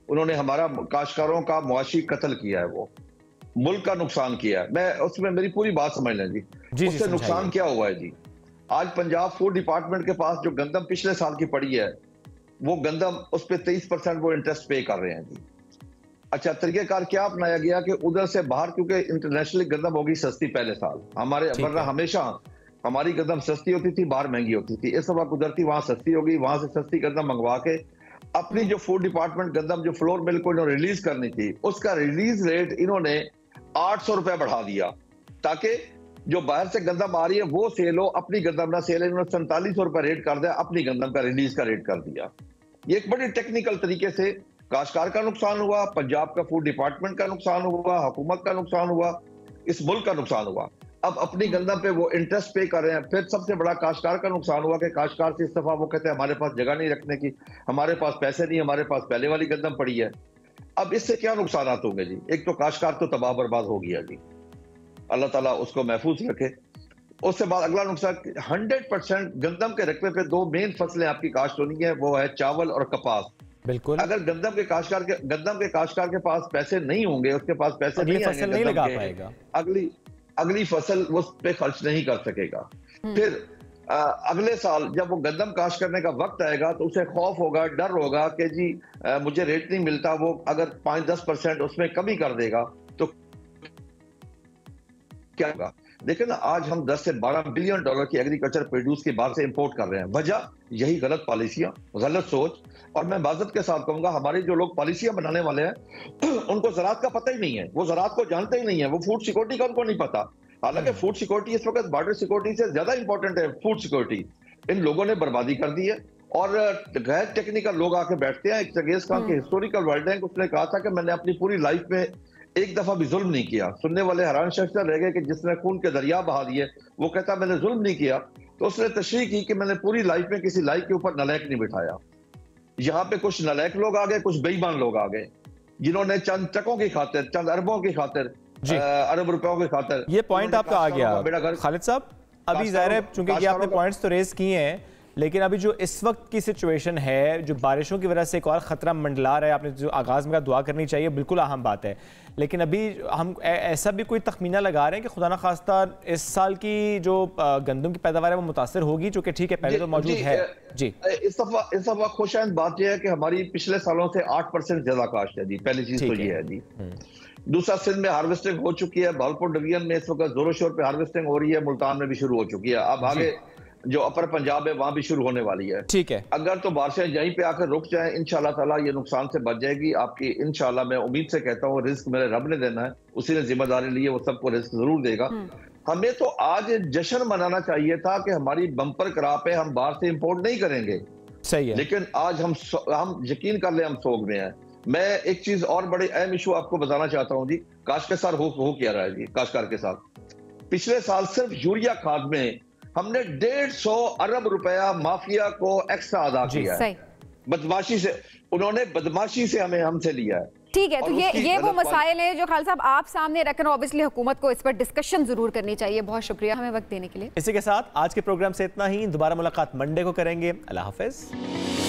उन्होंने हमारा काश्तकारों का मुआशी कत्ल किया है, वो मुल्क का नुकसान किया है। मैं उसमें मेरी पूरी बात समझ लें जी, उससे नुकसान क्या हुआ है जी। आज पंजाब फूड डिपार्टमेंट के पास जो गंदम पिछले साल की पड़ी है, वो गंदम उस पर 23% वो इंटरेस्ट पे कर रहे हैं जी। अच्छा, तरीकेकार क्या अपनाया गया कि उधर से बाहर, क्योंकि इंटरनेशनली गंदम होगी सस्ती पहले साल हमारे, वरना हमेशा हमारी गंदम सस्ती होती थी, बाहर महंगी होती थी। इस वक्त कुदरती वहां सस्ती होगी, वहां से सस्ती गंदम मंगवा के अपनी जो फूड डिपार्टमेंट गंदम जो फ्लोर मिल को इन्होंने रिलीज करनी थी, उसका रिलीज रेट इन्होंने 800 रुपए बढ़ा दिया ताकि जो बाहर से गंदम आ रही है वो सेल हो, अपनी गंदम ना सेल है। इन्होंने 4700 रुपए रेट कर दिया, अपनी गंदम का रिलीज का रेट कर दिया। ये एक बड़ी टेक्निकल तरीके से काश्तकार का नुकसान हुआ, पंजाब का फूड डिपार्टमेंट का नुकसान हुआ, हुकूमत का नुकसान हुआ, इस मुल्क का नुकसान हुआ। अब अपनी गंदम पे वो इंटरेस्ट पे कर रहे हैं। फिर सबसे बड़ा काश्तकार का नुकसान हुआ कि काश्तकार से इस दफा वो कहते हैं हमारे पास जगह नहीं रखने की, हमारे पास पैसे नहीं, हमारे पास पहले वाली गंदम पड़ी है। अब इससे क्या नुकसान होंगे जी? एक तो काश्तकार तो तबाह बर्बाद हो गया जी, अल्लाह ताला उसको महफूज रखे। उससे बाद अगला नुकसान, 100% गंदम के रकबे पे 2 मेन फसलें आपकी काश्त होनी है, वो है चावल और कपास। बिल्कुल। अगर गंदम के काश्तकार के पास पैसे नहीं होंगे, उसके पास पैसे नहीं आएंगे, नहीं लगा पाएगा, अगली फसल उस पे खर्च नहीं कर सकेगा। फिर अगले साल जब वो गंदम काश्त करने का वक्त आएगा तो उसे खौफ होगा, डर होगा कि जी मुझे रेट नहीं मिलता। वो अगर 5-10% उसमें कमी कर देगा तो क्या होगा? देखिए ना, आज हम 10 से 12 बिलियन डॉलर की एग्रीकल्चर प्रोड्यूस की बाहर से इंपोर्ट कर रहे हैं। वजह यही गलत पॉलिसियां, गलत सोच। और मैं माजरत के साथ कहूंगा, हमारे जो लोग पॉलिसियां बनाने वाले हैं उनको ज़राअत का पता ही नहीं है, वो ज़राअत को जानते ही नहीं है, वो फूड सिक्योरिटी का उनको नहीं पता। हालांकि फूड सिक्योरिटी इस वक्त बॉर्डर सिक्योरिटी से ज्यादा इंपॉर्टेंट है। फूड सिक्योरिटी इन लोगों ने बर्बादी कर दी है और गैर टेक्निकल लोग आके बैठते हैं। एक चंगेज खान के हिस्टोरिकल वर्ल्ड है, उसने कहा था कि मैंने अपनी पूरी लाइफ में एक दफा भी जुल्म नहीं किया। सुनने वाले हैरान शख्स रह गए कि जिसने खून के दरिया बहा दिए, वो कहता मैंने जुल्म नहीं किया। तो उसने तशरीह की कि मैंने पूरी लाइफ में किसी लाइफ के ऊपर नलायक नहीं बिठाया। यहाँ पे कुछ नलायक लोग आ गए, कुछ बेईमान लोग आ गए, जिन्होंने चंद टकों की खातिर, चंद अरबों की खातिर, अरब रुपयों की खातिर। ये पॉइंट आपका आ गया खालिद साहब। अभी जाहिर है चूंकि ये आपने पॉइंट्स तो रेज किए हैं, लेकिन अभी जो इस वक्त की सिचुएशन है, जो बारिशों की वजह से एक और ख़तरा मंडला रहा है, आपने जो आगाज़ में कहा दुआ करनी चाहिए, बिल्कुल अहम बात है। लेकिन अभी हम ऐसा भी कोई तखमीना लगा रहे हैं कि खुदा ना खास्ता इस साल की जो गंदम की पैदावार है वो मुतासर होगी, जो कि ठीक है पहले तो मौजूद है जी। इस दफा खुशाइंद बात यह है कि हमारी पिछले सालों से 8% ज्यादा काश्त है जी। पहली चीज तो ये है जी। दूसरा, सिंध में हार्वेस्टिंग हो चुकी है, भावलपुर डिवीजन में इस वक्त जोरों शोर पे हार्वेस्टिंग हो रही है, मुल्तान में भी शुरू हो चुकी है। अब आगे जो अपर पंजाब है वहां भी शुरू होने वाली है। ठीक है, अगर तो बारिशें यहीं पे आकर रुक जाएं, इंशाल्लाह ताला ये नुकसान से बच जाएगी आपकी। इंशाल्लाह मैं उम्मीद से कहता हूँ, रिस्क मेरे रब ने देना है, उसी ने जिम्मेदारी ली है, वो सबको रिस्क जरूर देगा। हमें तो आज जश्न मनाना चाहिए था कि हमारी बम्पर क्रॉप है, हम बाहर से इंपोर्ट नहीं करेंगे। सही है, लेकिन आज हम यकीन कर ले, हम सोग में हैं। मैं एक चीज और बड़े अहम इशू आपको बताना चाहता हूँ जी, काश्तकार के साथ हो क्या रहा है जी। काश्तकार के साथ पिछले साल सिर्फ यूरिया खाद में हमने 150 अरब रुपया माफिया को एक्स्ट्रा अदा किया है। बदमाशी से, उन्होंने बदमाशी से हमसे लिया है। ठीक है, तो ये वो मसाइल हैं जो खालिद साहब आप सामने रखना, ऑब्वियसली हुकूमत को इस पर डिस्कशन जरूर करनी चाहिए। बहुत शुक्रिया हमें वक्त देने के लिए। इसी के साथ आज के प्रोग्राम से इतना ही, दोबारा मुलाकात मंडे को करेंगे। अल्लाह हाफिज।